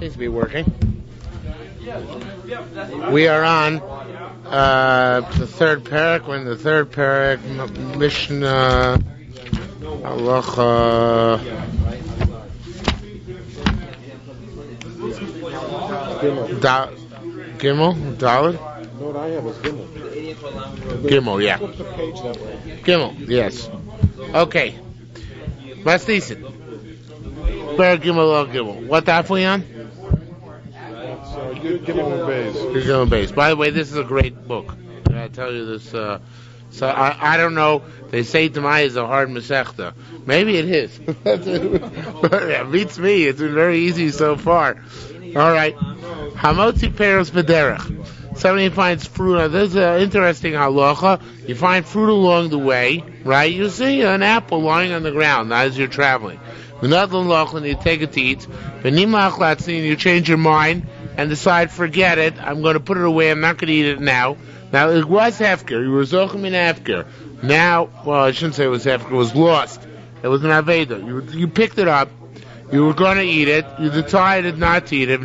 seems to be working. We are on the third parak. We're in the third parak, Mishnah Halacha Gimel, Dalet? No, what I have is Gimel. Gimel, yeah. Flip the page that way. Gimel, yes. Okay. Let's listen. Parak Gimel or Gimel. What daf we on? Gimel and Beis. Gimel and Beis. By the way, this is a great book. I tell you this. So I don't know. They say Demai is a hard Masechta. Maybe it is. It beats me. It's been very easy so far. All right. Hamotzi peros b'derech. Somebody finds fruit. Now, this is an interesting halacha. You find fruit along the way, right? You see an apple lying on the ground as you're traveling. You take it to eat. And you change your mind and decide, forget it. I'm going to put it away. I'm not going to eat it now. Now, it was hefker. You were zochim in hefker. Now, well, I shouldn't say it was hefker. It was lost. It was an aveda. You picked it up. You were going to eat it. You decided not to eat it.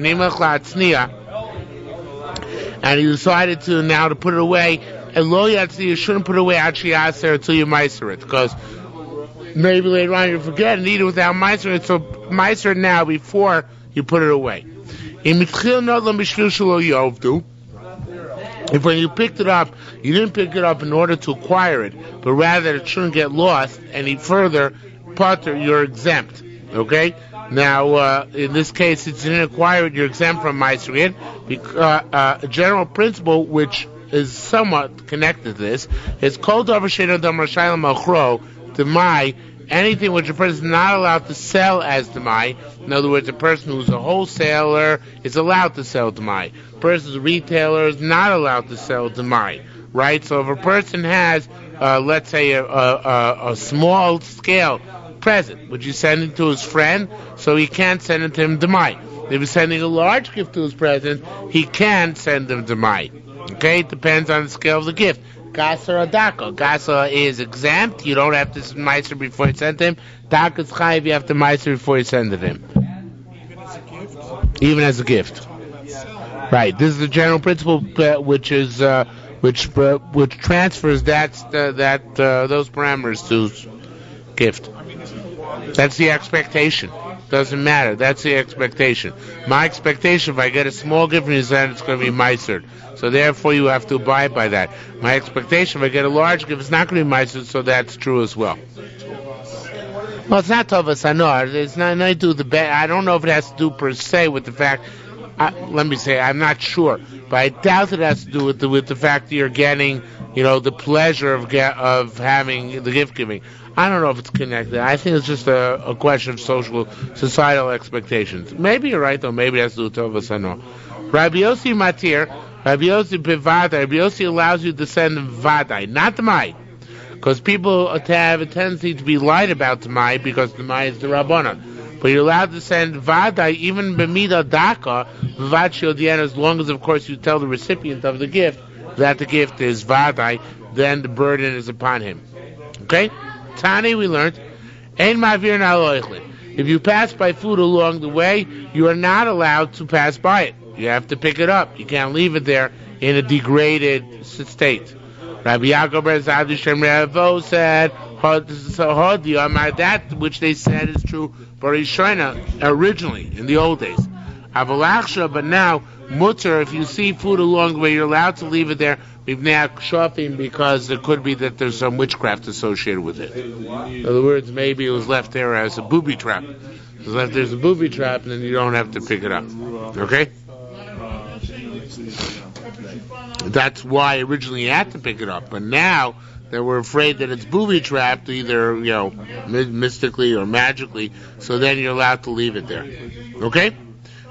And you decided to now to put it away. And lo yatzni, you shouldn't put it away until you meiser it, because maybe later on you forget and eat it without meiser it. So meiser it now before you put it away. If when you picked it up, you didn't pick it up in order to acquire it, but rather it shouldn't get lost any further, potter, you're exempt. Okay? Now, in this case, since you didn't acquire it, you're exempt from meiser it. A general principle, which is somewhat connected to this, is kol davar she'eino adam rashai l'machro demai, anything which a person is not allowed to sell as demai. In other words, a person who's a wholesaler is allowed to sell demai. A person who's a retailer is not allowed to sell demai. Right? So if a person has, let's say, a small scale present, which he's sending to his friend, so he can't send it to him demai. If he's sending a large gift to his present, he can send him demai. Okay? It depends on the scale of the gift. Gasa or Daka. Gasa is exempt. You don't have to meiser before you send him. Daka is chayiv. You have to meiser before you send it him. Even as a gift. Right. This is the general principle, which is which transfers those parameters to gift. That's the expectation. Doesn't matter. That's the expectation. My expectation, if I get a small gift from you, then it's going to be meisered. So therefore, you have to abide by that. My expectation, if I get a large gift, it's not going to be meisered, so that's true as well. Well, it's not tovas hanor. It's not to do the bad. I don't know if it has to do per se with the fact. Let me say, I'm not sure, but I doubt it has to do with the fact that you're getting, the pleasure of having the gift giving. I don't know if it's connected. I think it's just a question of societal expectations. Maybe you're right, though. Maybe it has to do with tovas hanor. Rabbi Yossi Matir, Rabbi Yossi Bivadai. Rabbi Yossi allows you to send vadai, not demai, because people have a tendency to be lied about demai because demai is the rabbana. But you're allowed to send vadai, even b'mida daka, v'vad shiodian, as long as, of course, you tell the recipient of the gift that the gift is vadai, then the burden is upon him. Okay? Tani, we learned, ein ma'avir na'aloichlin. If you pass by food along the way, you are not allowed to pass by it. You have to pick it up. You can't leave it there in a degraded state. Rabbi Yaakov ben Zadi Shem Revo said, that which they said is true Barishona originally, in the old days. Avalachsha, but now, mutter, if you see food along the way, you're allowed to leave it there because it could be that there's some witchcraft associated with it. In other words, maybe it was left there as a booby trap. So if there's a booby trap, then you don't have to pick it up. Okay? That's why originally you had to pick it up, but now they were afraid that it's booby trapped, either mystically or magically. So then you're allowed to leave it there. Okay?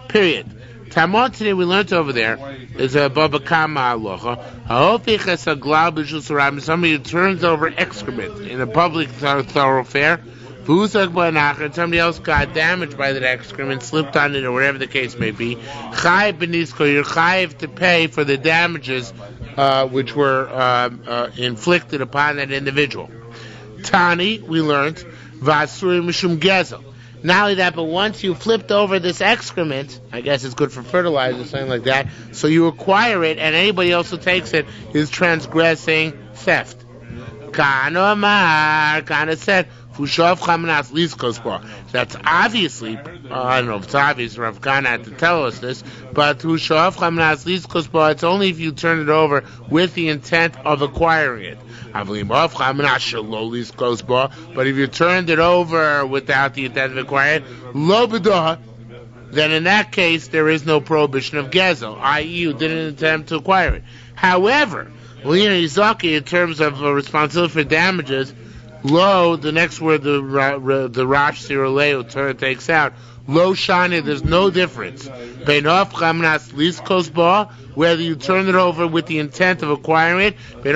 Period. Tamot today we learned over there is a baba kama aloha. Somebody who turns over excrement in a public thoroughfare. Somebody else got damaged by that excrement, slipped on it, or whatever the case may be. Chayiv b'nisko, you're chayiv to pay for the damages which were inflicted upon that individual. Tani, we learned, vasuri mishum gezel. Not only that, but once you flipped over this excrement, I guess it's good for fertilizer, something like that, so you acquire it, and anybody else who takes it is transgressing theft. Kana said, that's obviously, I don't know if it's obvious, Rav Kana had to tell us this, but it's only if you turn it over with the intent of acquiring it. But if you turned it over without the intent of acquiring it, then in that case there is no prohibition of gezel, i.e. you didn't attempt to acquire it. However, in terms of responsibility for damages, lo, the next word the Rash Siroleo takes out, lo shani, there's no difference. Whether you turn it over with the intent of acquiring it, or you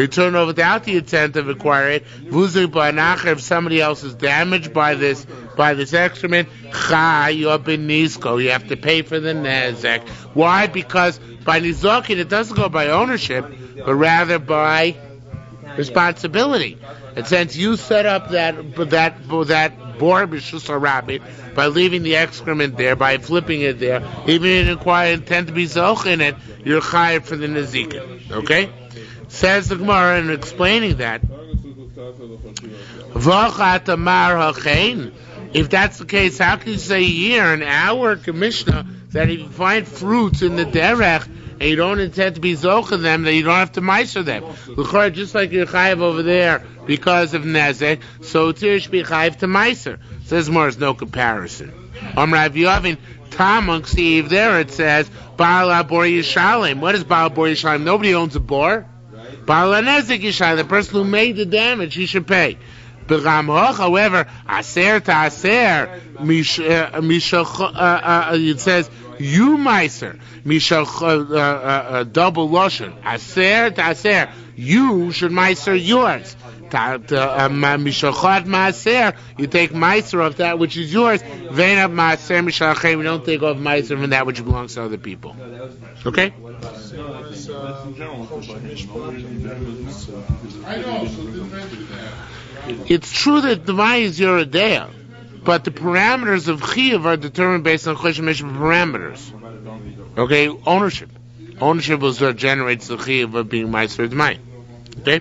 turn it over without the intent of acquiring it, if somebody else is damaged by this excrement, you have to pay for the nezek. Why? Because by nizokin it doesn't go by ownership, but rather by responsibility. And since you set up that bor b'shus rabbit by leaving the excrement there, by flipping it there, even if you intend to be zoch in it, you're chayav for the nezikin. Okay? Says the Gemara in explaining that. If that's the case, how can you say here in our Mishnah that if you find fruits in the derech and you don't intend to be zoch in them, then you don't have to meiser them? Just like you're chayav over there because of nezek, so too should be chayav to meiser. Says more, there's no comparison. Rav Yavin, Tam on Steve there it says Baal Bor Yishalim. What is Baal Bor Yishalim? Nobody owns a bor. Baal Nezek Yishalim, the person who made the damage, he should pay. However, aser to aser, it says you meiser, double lotion. Aser to aser, you should meiser yours. Mishachot maaser, you take meiser of that which is yours. Vein of maaser mishachem, we don't take off meiser from that which belongs to other people. Okay? It's true that Demai is Yerodea, but the parameters of Chiyuv are determined based on Choshen Mishpah parameters. Okay? Ownership was what generates the Chiyuv of being Meiser Demai. Okay?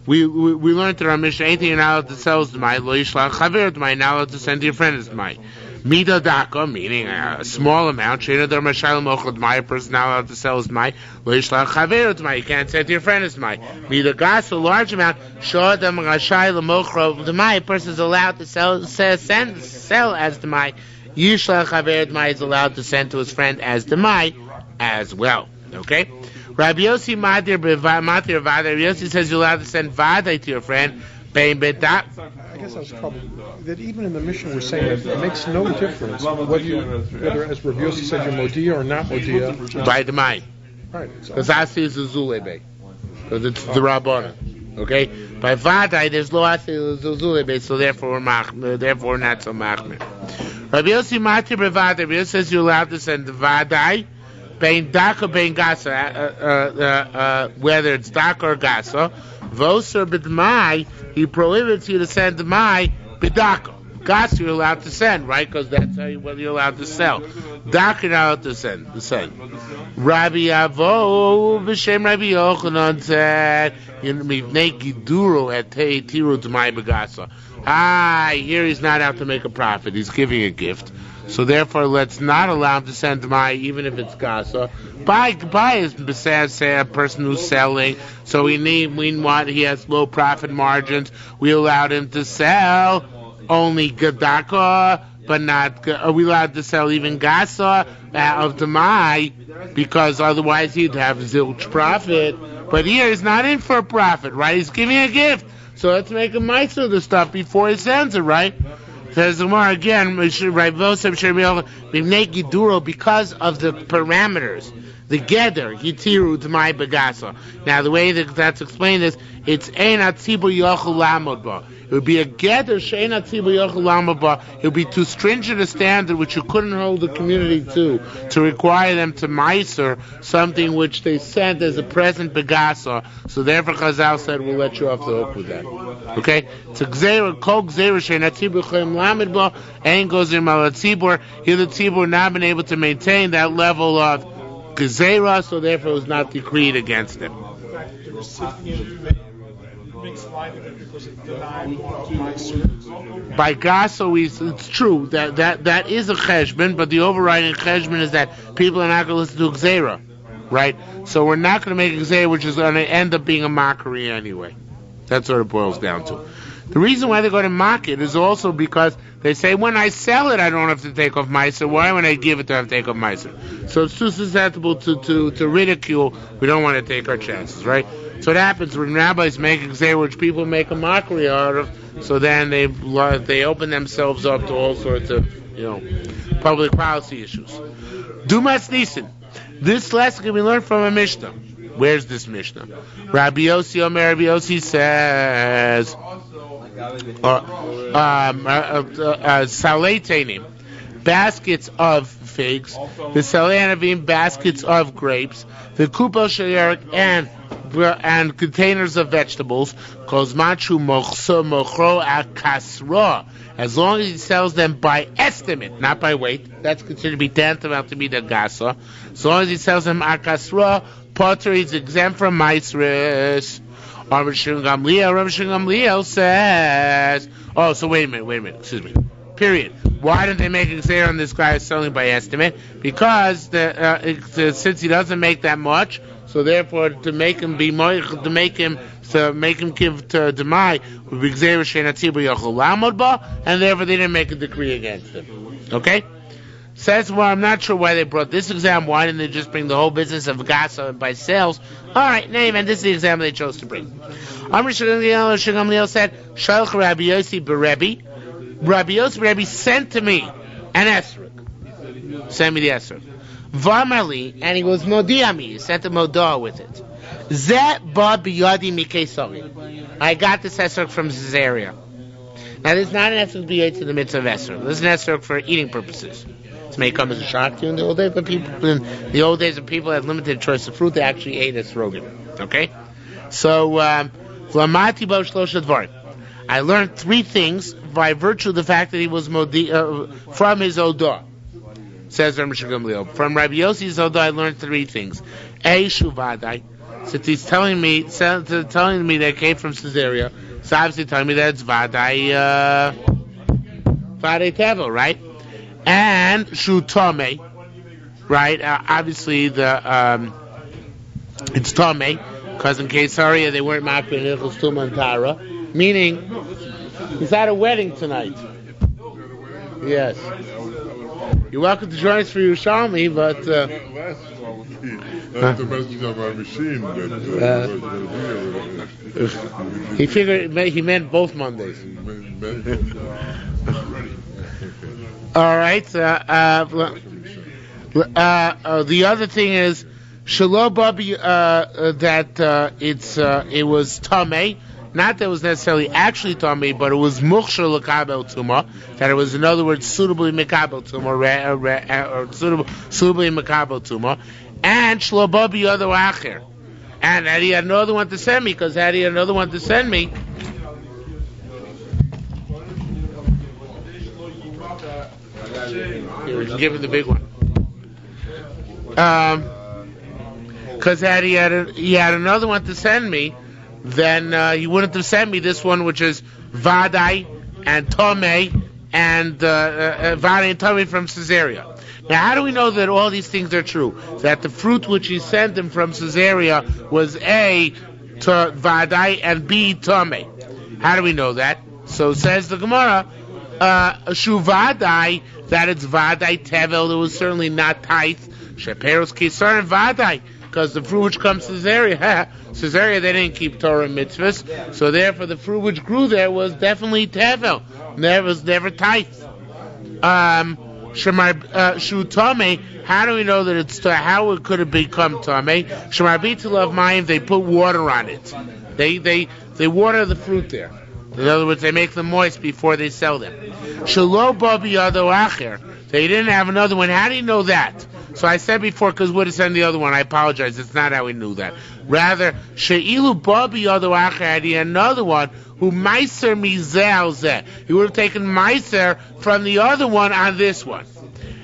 We learned in our Mishnah, anything you're not allowed to sell is Demai, lo yishlach chaver Demai, not allowed to send to your friend is Demai. Mida daka, meaning a small amount, sheina der mashayel mochel Demai, a person not allowed to sell is Demai, lo yishlach chaver Demai, you can't send to your friend is Demai. Mida gas, a large amount, shor der mashayel mochel Demai, a person is allowed to sell as Demai, yishlach chaver Demai is allowed to send to his friend as Demai as well. Okay? Rabbi Yossi Matir Vada. Rabbi Yossi says you're allowed to send Vada to your friend. I guess I was troubled that even in the Mishnah we're saying that it makes no difference whether as Rabbi Yossi said you're Modia or not Modia. By the mind. Right. Because Asi is a Zulebe. Because it's the Rabbana. Okay? By Vada there's Lo Asi is a Zulebe, so therefore not so Machmir. Rabbi Yossi Matir Vada. Rabbi Yossi says you're allowed to send Vadai. Bein daka bein gasa, whether it's daka or gasa, voser b'dmai, he prohibits you to send d'mai b'daka. Gasa you're allowed to send, right? Because that's what you're allowed to sell. Daka you're not allowed to send. Rabbi Avo b'shem Rabbi Yochanan said, "Mivnei giduro et tiru d'mai b'gasa." Here he's not out to make a profit. He's giving a gift. So therefore, let's not allow him to send Demai, even if it's Gasa. By is a person who's selling, so he has low profit margins. We allowed him to sell only Gadaka, but not. Are we allowed to sell even Gasa of Demai? Because otherwise he'd have zilch profit. But here he's not in for a profit, right? He's giving a gift. So let's make a mice of the stuff before he sends it, right? Says the Gemara again, because of the parameters. the Geder, Yitiru Demai Begasa. Now, the way that's explained is, it's Ein HaTzibur Yochel Lamod Ba. It would be a Geder She'ein HaTzibur Yochel Lamod Ba. It would be too stringent a standard which you couldn't hold the community to require them to meiser something which they sent as a present Begasa. So therefore Chazal said, we'll let you off the hook with that. Okay? It's a Gzera, Kol Gzera She'ein HaTzibur Yochel Lamod Ba, Ein Gozer Mal HaTzibur. Here the Tzibur not been able to maintain that level of Gezerah, so therefore it was not decreed against him. By Gaso, it's true that is a cheshbon, but the overriding cheshbon is that people are not going to listen to Gezerah, right? So we're not going to make a Gezerah which is going to end up being a mockery anyway. That's what it boils down to. The reason why they're going to mock it is also because they say, when I sell it, I don't have to take off Meiser. Why when I give it, do I have to take off Meiser? So it's too susceptible to ridicule. We don't want to take our chances, right? So it happens when rabbis make Gezerah, which people make a mockery out of, so then they open themselves up to all sorts of, public policy issues. Dumas Nisan. This lesson can be learned from a Mishnah. Where's this Mishnah? Rabbi Yossi says, Saletainim, baskets of figs, the Salanavim, baskets of grapes, the Kupel Shayarik, and containers of vegetables, Kozmachu Mochro Akasra, as long as he sells them by estimate, not by weight. That's considered to be tantamount to be the Gasa. As long as he sells them Akasra, Potter is exempt from Maisris. Rav Gamliel says, so wait a minute, excuse me. Period. Why didn't they make a Gezerah on this guy selling by estimate? Because since he doesn't make that much, so therefore to make him give to Demai would be Gezerah She'ein HaTzibur Yochel Lamod Ba, and therefore they didn't make a decree against him. Okay? Says, well, I'm not sure why they brought this example. Why didn't they just bring the whole business of Gasa by sales? All right, and this is the example they chose to bring. Amr Gamliel said, Shalch Rabbi Yossi Berebi. Rabbi Yossi Berebi sent to me an esrog. Send me the esrog. Vamali, and he was Modiami. He sent a Modah with it. Zeh ba biyadi mikesari. I got this esrog from Caesarea. Now, this is not an esrog biyad to the mitzvah of esrog. This is an esrog for eating purposes. This may come as a shock to you in the old days, but in the old days, when people had limited choice of fruit, they actually ate esrogim. Okay? So, I learned three things by virtue of the fact that he was from his Odah. Says Rabbi Gamliel. From Rabbi Yossi's Odah, I learned three things. A, Shuvadai. Since he's telling me that it came from Caesarea, so obviously telling me that it's Vadai Tevel, right? And Shutame, right? Obviously it's Tame, because in Caesarea they weren't makbid in Ilchos Tumah and Tara, meaning he's at a wedding tonight. Yes. You're welcome to join us for Yerushalmi, but that's the message of our machine. He figured he meant both Mondays. All right. The other thing is Shalobabi that it was Tameh. Not that it was necessarily actually Tameh, but it was Mukhshar L'Kabel Tumah. That it was, in other words, suitably Mekabel Tumah, or suitably Mekabel Tumah. And Shlobabi Yadu Acher. And had he had another one to send me, because had he had another one to send me, here, we can give him the big one. Because had he had another one to send me, then he wouldn't have sent me this one, which is Vadai and Tomei and Vadai and Tomei from Caesarea. Now, how do we know that all these things are true? That the fruit which he sent him from Caesarea was A, to Vadai, and B, Tomei. How do we know that? So says the Gemara, Shu Vadai, that it's Vadai Tevel, it was certainly not tithe. Sheperos Kisar and Vadai, because the fruit which comes to Caesarea, they didn't keep Torah and mitzvahs, so therefore the fruit which grew there was definitely Tevel. Was never tithe. Shu Tame, how do we know that it's how it could have become Tame? Shemar B'Tulav Mayim, they put water on it. They water the fruit there. In other words, they make them moist before they sell them. Shelo Ba B'Yado Acher, they didn't have another one. How do you know that? So I said before, because would have sent the other one. I apologize. It's not how we knew that. Rather, She'ilu Ba B'Yado Acher, had he another one, who Meiser Mizel Zeh. He would have taken Meiser from the other one on this one.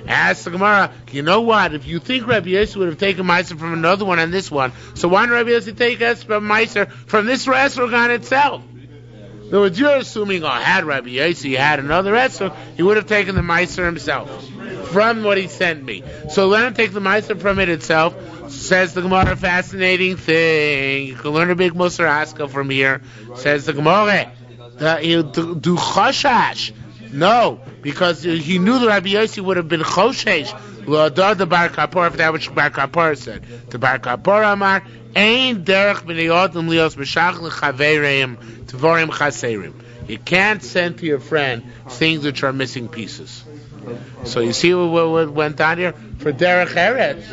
Ask the Gemara, you know what? If you think Rabbi Yossi would have taken Meiser from another one on this one, so why did Rabbi Yossi take Meiser from this Esrog itself? In other words, you're assuming, had Rabbi Yossi had another Esrog, he would have taken the Meiser himself from what he sent me. So let him take the Meiser from it itself. Says the Gemara, fascinating thing. You can learn a big Musar Haskell from here. Says the Gemara, he'll do Choshash. No, because he knew that Rabbi Yossi would have been Choshesh. L'adar the Bar Kapor, if that which Bar Kapor said. The Bar Kapor Amar, Ein derech b'nei Adam lios b'shach l'chavereim tvorim chaserim. You can't send to your friend things which are missing pieces. So you see what went on here? For derech eretz,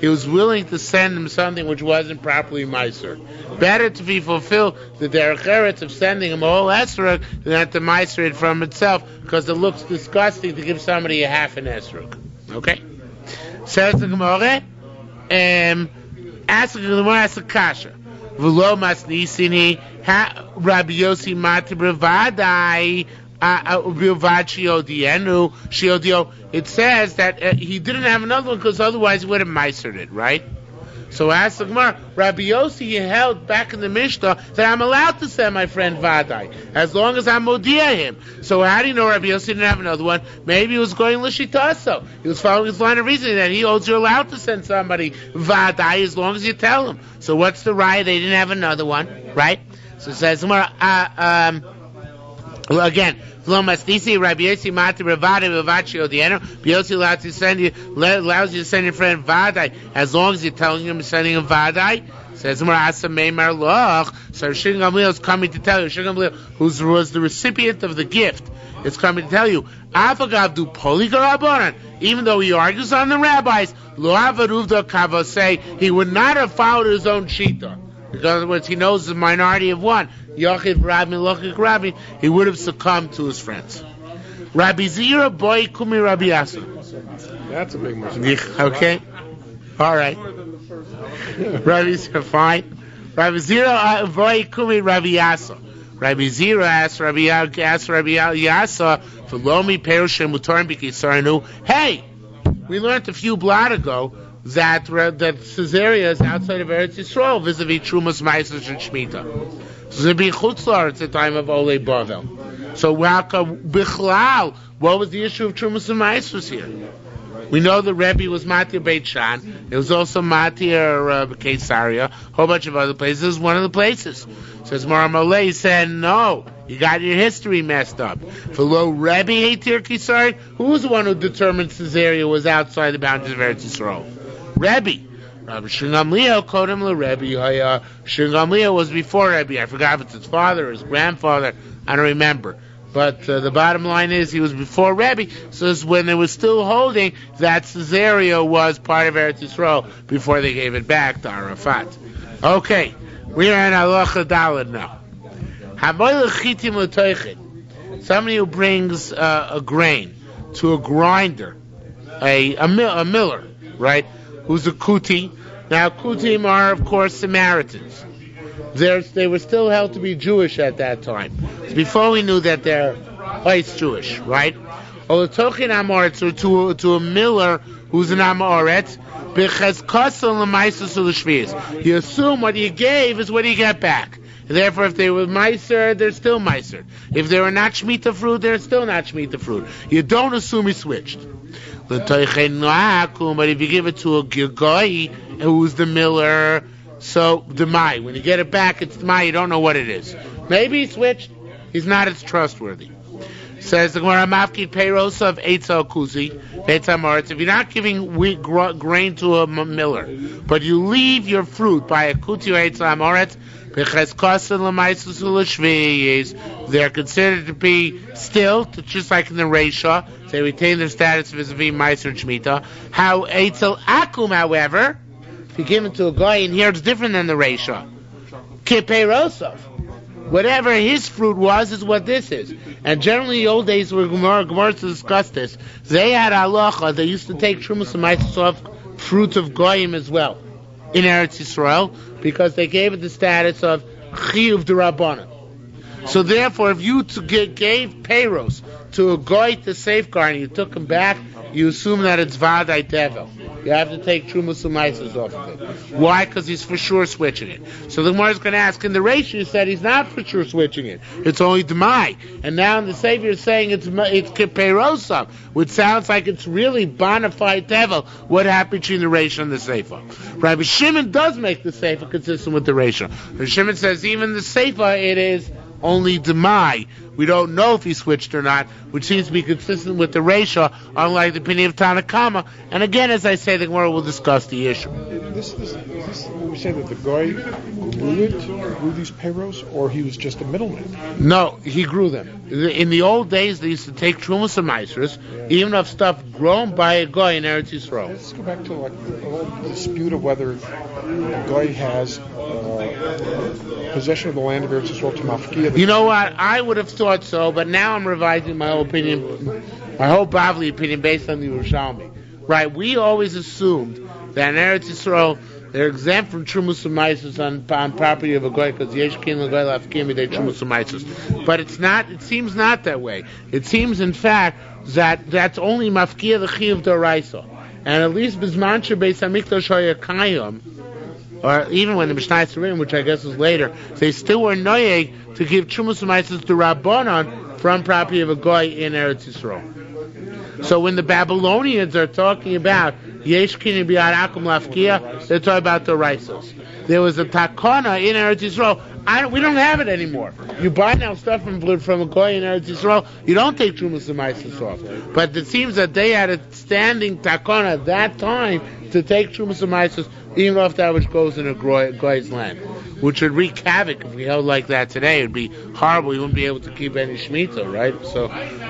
he was willing to send him something which wasn't properly meiser. Better to be fulfilled the derech eretz of sending him a whole esrog than to meiser it from itself, because it looks disgusting to give somebody a half an esrog. Okay? Says the Gemara, ask the Gemara, ask the Kasha. V'lo masnisini Rabbi Yossi matibra vadai. It says that he didn't have another one because otherwise he would have meisered it, right? So ask the Gemara, Rabbi Yossi held back in the Mishnah that I'm allowed to send my friend Vadai as long as I modia him. So how do you know Rabbi Yossi didn't have another one? Maybe he was going l'shitaso. He was following his line of reasoning that he holds you're allowed to send somebody Vadai as long as you tell him. So what's the raya? They didn't have another one, right? So it says Gemara, again, Rabbi Yossi Mati Ravada Vavachi Odiano. Yossi allows you to send your friend Vadai as long as you're telling him sending him Vadai. Says Marasa Meimar Loch. So Shing Gamliel is coming to tell you. Shing Gamliel, who was the recipient of the gift, is coming to tell you. Afagavdu Poligarabonan. Even though he argues on the rabbis, Lo Avaruvda Kavosei, he would not have followed his own shita. In other words, he knows the minority of one. Yochid Rabbi, Lochik Rabbi, he would have succumbed to his friends. Rabbi Zira, boy, Kumi Rabbi Yasa. That's a big mistake. Okay? All right. Rabbi Zira, fine. Rabbi Zira, boy, Kumi Rabbi Yasa. Rabbi Zira asked Rabbi Yasa, for Lomi Perusha Mutarim Bikisarnu, hey, we learned a few blot ago that Caesarea is outside of Eretz Yisrael vis-a-vis Trumas Meiser and Shemitah. So it'd be Chutzlar at the time of Olei Bavel. So Bichlal, what was the issue of Trumas and Meisers here? We know the Rebbe was Matir Beit Shan. It was also Matir Caesarea. A whole bunch of other places. This is one of the places. Says Mara Malay said, no, you got your history messed up. For Lo Rebbe Hatir Caesarea, who was the one who determined Caesarea was outside the boundaries of Eretz Yisrael? Rebbe. Rabbi Shingamliel called him the Rebbe. Shingamliel was before Rebbe. I forgot if it's his father or his grandfather. I don't remember. But the bottom line is he was before Rebbe. So it's when they were still holding that Caesarea was part of Eretz Yisrael before they gave it back to Arafat. Okay, we are in Halacha Daled now. Somebody who brings a grain to a grinder, a miller, right? Who's a kuti. Now, kutim are, of course, Samaritans. They were still held to be Jewish at that time. Before we knew that they're Jewish, right? Or to a miller who's an Amoretz, you assume what you gave is what you get back. Therefore, if they were meiser, they're still meiser. If they were not shmita fruit, they're still not shmita fruit. You don't assume he switched. But if you give it to a guy who's the miller, so Demai, when you get it back, it's Demai, you don't know what it is. Maybe he switched, he's not as trustworthy. Says the Gemara, Mafkid Peiros of Eitzel Kuzi, Beitzah Moritz. If you're not giving wheat grain to a miller, but you leave your fruit by a Kuti or Eitzel Moritz, they're considered to be still, just like in the Reisha. They retain their status vis-a-vis Meiser and Shemitah. How Eitzel Akum, however, if you give it to a guy, and here it's different than the Reisha. Kipeirosav. Whatever his fruit was is what this is. And generally, in the old days, where Gemara discussed this, they had halacha. They used to take trumas and maisos off fruits of goyim as well in Eretz Yisrael because they gave it the status of chiyuv d'Rabbanan. So therefore, if you gave peiros to a goy to safeguard and you took him back, you assume that it's vaday tevel. You have to take trumas and maisos off of it. Why? Because he's for sure switching it. So the Gemara is going to ask, in the ratio you said he's not for sure switching it. It's only Demai. And now the Savior is saying it's Kipeirosam, which sounds like it's really bona fide tevel. What happened between the ratio and the Sefer? Rabbi Shimon does make the Sefer consistent with the ratio. Rabbi Shimon says even the Sefer it is only Demai. We don't know if he switched or not, which seems to be consistent with the ratio, unlike the opinion of Tanakama. And again, as I say, the Gemara will discuss the issue. This we say that the guy grew these peiros, or he was just a middleman? No, he grew them. In the old days, they used to take trumas and maasros, even of stuff grown by a guy in Eretz Yisrael. Let's go back to like the whole dispute of whether a guy has possession of the land of Eretz Yisrael to mafkia. You know what? I would have thought so, but now I'm revising my whole opinion, my whole Bavli opinion based on the Yerushalmi. Right? We always assumed that in Eretz Yisrael they're exempt from trumas and maisos on property of a goy because yesh kin l'goy lafkim midei trumas and maisos. But it's not. It seems not that way. It seems, in fact, that that's only mafkia the chiyuv d'oraisa. And at least bisman shebeis hamikdash hayakayim, or even when the Mishnah is written, which I guess is later, they still were noyeg to give trumas and maisos to Rabbanon from property of a goy in Eretz Yisrael. So when the Babylonians are talking about yesh kin b'yad akum lafkia, they're talking about the raisos. There was a takana in Eretz Yisrael. We don't have it anymore. You buy now stuff from a goy in Eretz Yisrael, you don't take trumas and maisos off. But it seems that they had a standing takana at that time to take trumas and maisos, even off that which goes in a goy's land, which would wreak havoc if we held like that today. It would be horrible. You wouldn't be able to keep any shemitah, right?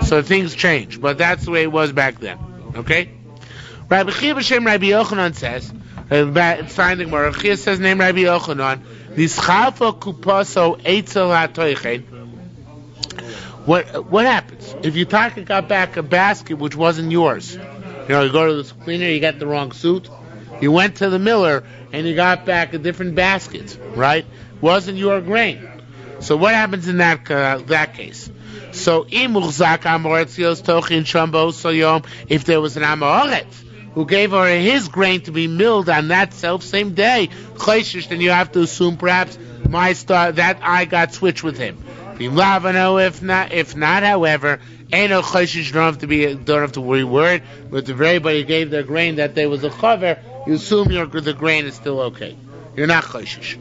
So things change, but that's the way it was back then. Okay. Rabbi Chia b'shem Rabbi Yochanan says, signed the Gemara. Chia says, name Rabbi Yochanan. Nischalfa kupaso eitzel hatoichen. What happens if you got back a basket which wasn't yours? You know, you go to the cleaner, you got the wrong suit. You went to the miller and you got back a different basket, right? Wasn't your grain. So what happens in that case? So if there was an Amoretz who gave her his grain to be milled on that same day, then you have to assume perhaps that I got switched with him. If not, however, you don't have to worry word. But if everybody gave their grain that there was a chaver, you assume the grain is still okay. You're not chayshish.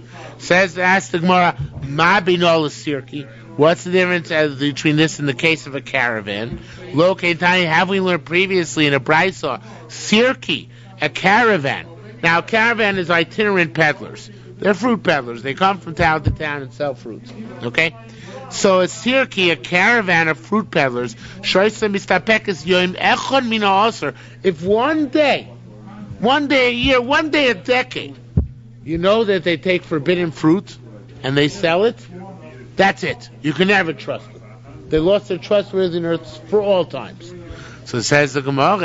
Ask the Gemara, ma binol sirki. What's the difference between this and the case of a caravan? Lo keitani, have we learned previously in a brayso, sirki, a caravan. Now, a caravan is itinerant peddlers. They're fruit peddlers. They come from town to town and sell fruits. Okay? So a sirki, a caravan of fruit peddlers, if one day a year, one day a decade, you know that they take forbidden fruit and they sell it, that's it. You can never trust them. They lost their trustworthiness for all times. So it says the Gemara,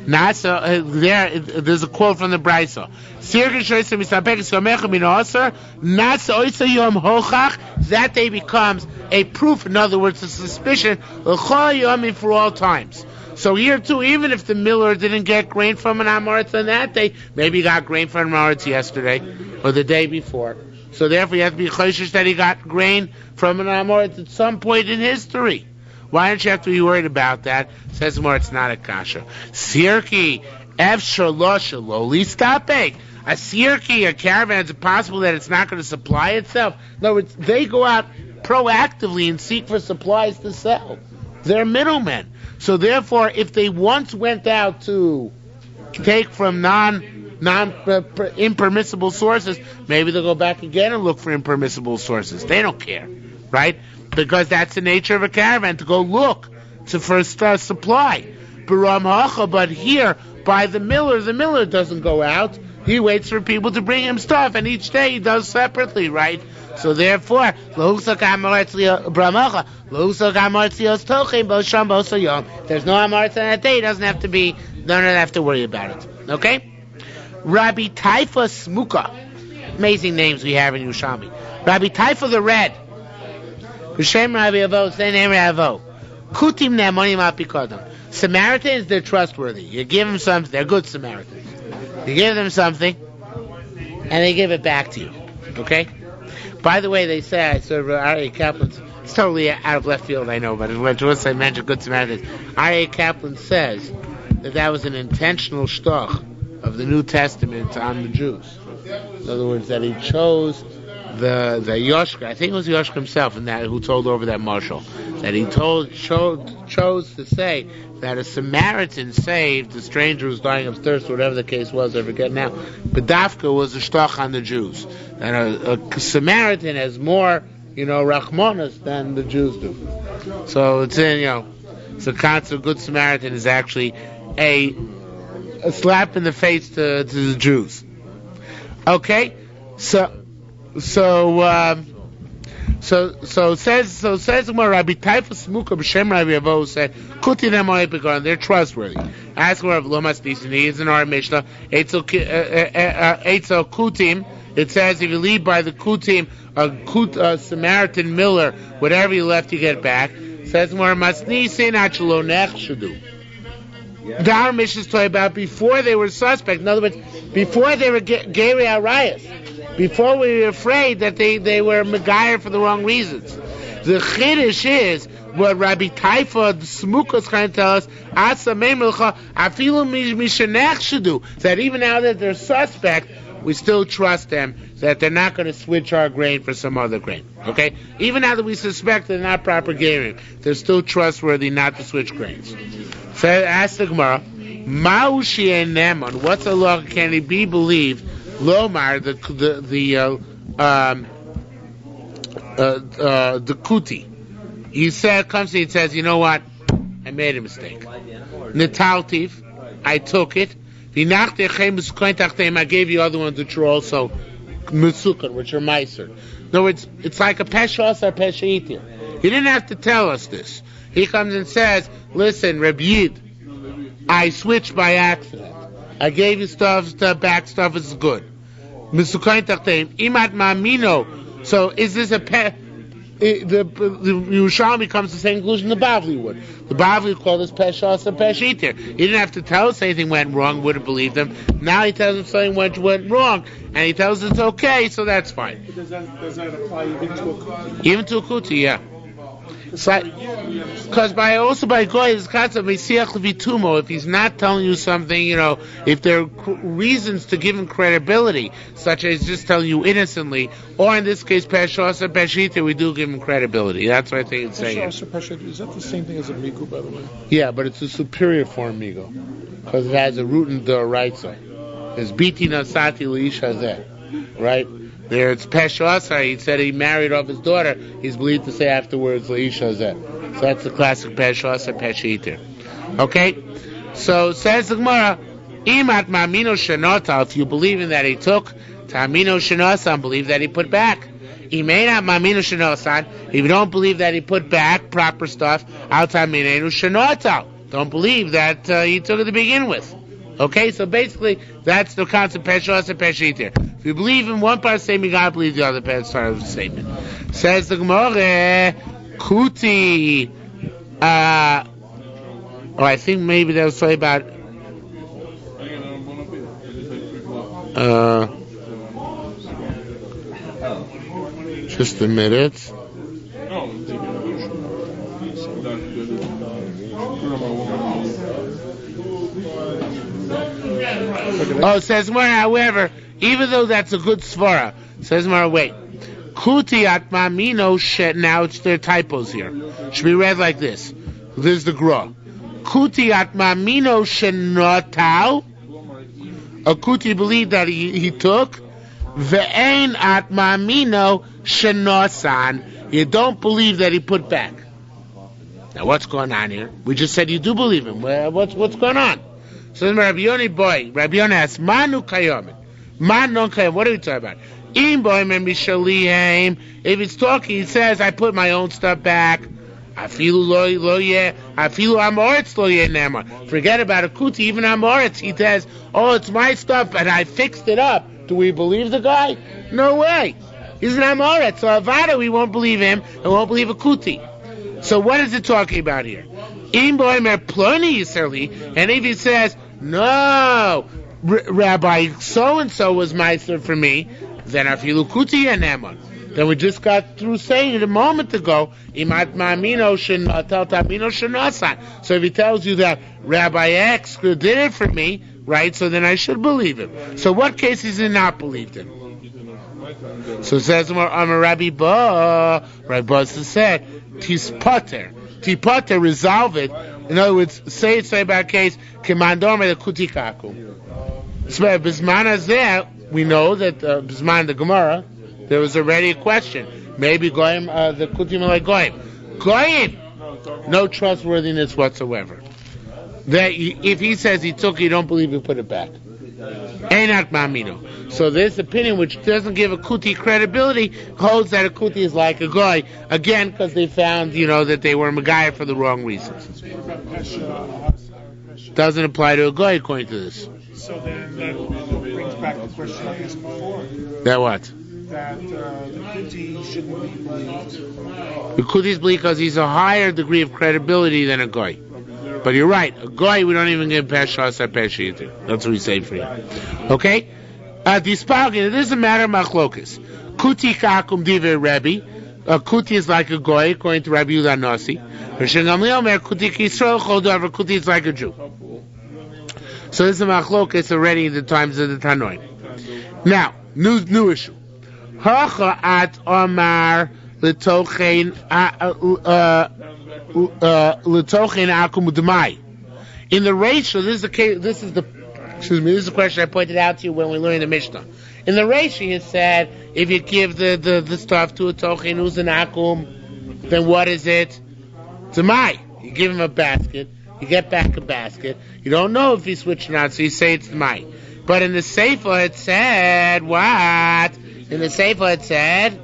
there's a quote from the Brisa. That day becomes a proof, in other words, a suspicion for all times. So here too, even if the miller didn't get grain from an Amoritz on that day, maybe he got grain from an Amoritz yesterday or the day before. So therefore you have to be chayshish that he got grain from an Amoritz at some point in history. Why don't you have to be worried about that? Says more, it's not a kasha. Sirki, efshar lo shelo listapek. A sirki, a caravan, is it possible that it's not going to supply itself? In other words, they go out proactively and seek for supplies to sell. They're middlemen. So therefore, if they once went out to take from impermissible sources, maybe they'll go back again and look for impermissible sources. They don't care, right? Because that's the nature of a caravan, to go look for supply. But here, by the miller doesn't go out. He waits for people to bring him stuff, and each day he does separately, right? So therefore, there's no amaretz on that day. He doesn't have to worry about it. Okay? Rabbi Taifa Smuka. Amazing names we have in Yerushalmi. Rabbi Taifa the Red. B'Shem Rabbi Avo, say name Rabbi Avo. Kutim ne'amonim apikodam. Samaritans, they're trustworthy. You give them something, they're good Samaritans. You give them something, and they give it back to you. Okay? By the way, they say, I saw R.A. Kaplan, it's totally out of left field, I know, but once I mentioned good Samaritans, R.A. Kaplan says that was an intentional shtoch of the New Testament on the Jews. In other words, that he chose the Yoshka, I think it was Yoshka himself, and that who told over that marshal, that he chose to say that a Samaritan saved a stranger who's dying of thirst, whatever the case was, I forget now. But Dafka was a shtoch on the Jews, that a Samaritan has more, rachmanas than the Jews do. So it's the concept of good Samaritan is actually a slap in the face to the Jews. Okay, so says Rabbi Taifa Smuka B'Shem Rabbi Avo said Kuti Ne'amonim Apikodam, they're trustworthy. Ask Rav Lomas Nisan, he is in our Mishnah. Eitzel Kutim. It says if you leave by the Kutim, a Samaritan miller, whatever you left, you get back. Says more Masnisin Achelo Nechshudu. The our Mishnah is talking about before they were suspect. In other words, before they were Geri Arayas. Before we were afraid that they were Megayer for the wrong reasons. The Chiddush is what Rabbi Taifa Smuka is trying to tell us, that even now that they're suspect, we still trust them, that they're not going to switch our grain for some other grain. Okay? Even now that we suspect they're not proper gearing, they're still trustworthy not to switch grains. So ask the Gemara, Ma'ushi and Neman, what's the law? Can he be believed? Lomar, the kuti. He comes to me and says, you know what? I made a mistake. Netaltiv, I took it. I gave you other ones which are also Mesukar, which are Meiser. No, it's like a Peshas or Peshitir. He didn't have to tell us this. He comes and says, listen, Reb Yid, I switched by accident. I gave you stuff, back stuff is good. Imat Mamino. So is this the Yerushalmi comes to the same conclusion the Bavli would. The Bavli called this Peshas and Peshitir. He didn't have to tell us anything went wrong, would have believed him. Now he tells us something went wrong, and he tells us it's okay, so that's fine. Does that apply even to a kuti? Even to a kuti, yeah. Because by Goy, this concept of Mesiach Levitumo, if he's not telling you something, if there are reasons to give him credibility, such as just telling you innocently, or in this case, Peshas or Peshita, we do give him credibility. That's what I think it's saying. Peshas or Peshita, is that the same thing as a Migu, by the way? Yeah, but it's a superior form Migu, because it has a root in the Doraisa. It's Biti Nasati Leisha Zeh, right? There it's Peshasa, he said he married off his daughter, he's believed to say afterwards Leisha Zeh. So that's the classic Peshasa Peshiter. Okay? So says the Gemara, Imat Mamino Shenota, if you believe in that he took, Tamino Shenosan, believe that he put back. Imena Mamino Shenosan, if you don't believe that he put back proper stuff, Al Taminenu Shenota. Don't believe that he took it to begin with. Okay, so basically, that's the concept Peshas and Peshitir. If you believe in one part of the statement, you gotta believe the other part of the statement. Says the Gemara, Kuti. I think maybe they'll say about. Just a minute. Oh, it says more, however, even though that's a good svara, says more, wait. Kuti atmamino shet. Now there are typos here. Should be read like this. This is the gra. Kuti atmamino shenotau. A kuti believed that he took. Ve'ein atmamino shenosan. You don't believe that he put back. Now what's going on here? We just said you do believe him. Well, what's going on? So then Rabbi Yoni asks, Manu kayomin. Man non kayom. What are we talking about? If it's talking, he says, I put my own stuff back. Forget about a kuti, even amoritz. He says, oh, it's my stuff and I fixed it up. Do we believe the guy? No way. He's an amoritz. So avada, we won't believe him and won't believe a kuti. So what is it talking about here? And if he says, no, Rabbi so-and-so was meister for me, then afilu kuti enemon. Then we just got through saying it a moment ago, so if he tells you that Rabbi X did it for me, right, so then I should believe him. So what case is he not believed in? So it says, I'm a Rabbi Ba. Rabbi Ba said, Tispater, resolve it. In other words, say about a case, Kimandor me the kutikaku. So Bisman there, we know that Bisman the Gemara, there was already a question. Maybe Goyim, the kutim like Goyim. Goyim! No trustworthiness whatsoever. That if he says he took it, you don't believe he put it back. Einat mamino. So this opinion, which doesn't give a kuti credibility, holds that a kuti is like a goy. Again, because they found, that they were Megaya for the wrong reasons. Doesn't apply to a goy according to this. So then that brings back the question I asked before. That what? That the kuti shouldn't be believed. The kuti is believed because he's a higher degree of credibility than a goy. But you're right, a goy we don't even give peshas or pesh either. That's what we say for you. Okay? This is a matter of machlokas. Kuti kakum diver Rebbe. A kuti is like a goy, according to Rabbi Yehuda Nasi. Kuti is like a Jew. So this is a machlokas already in the times of the Tanoi. Now, new issue. Hacha at Omar letochein akum demai. In the ratio, this is the question I pointed out to you when we learned the Mishnah. In the ratio, it said if you give the stuff to a tochein who's an akum, then what is it? Demai. You give him a basket, you get back a basket. You don't know if he switched or not, so you say it's demai. But in the Sefer it said what? In the Sefer it said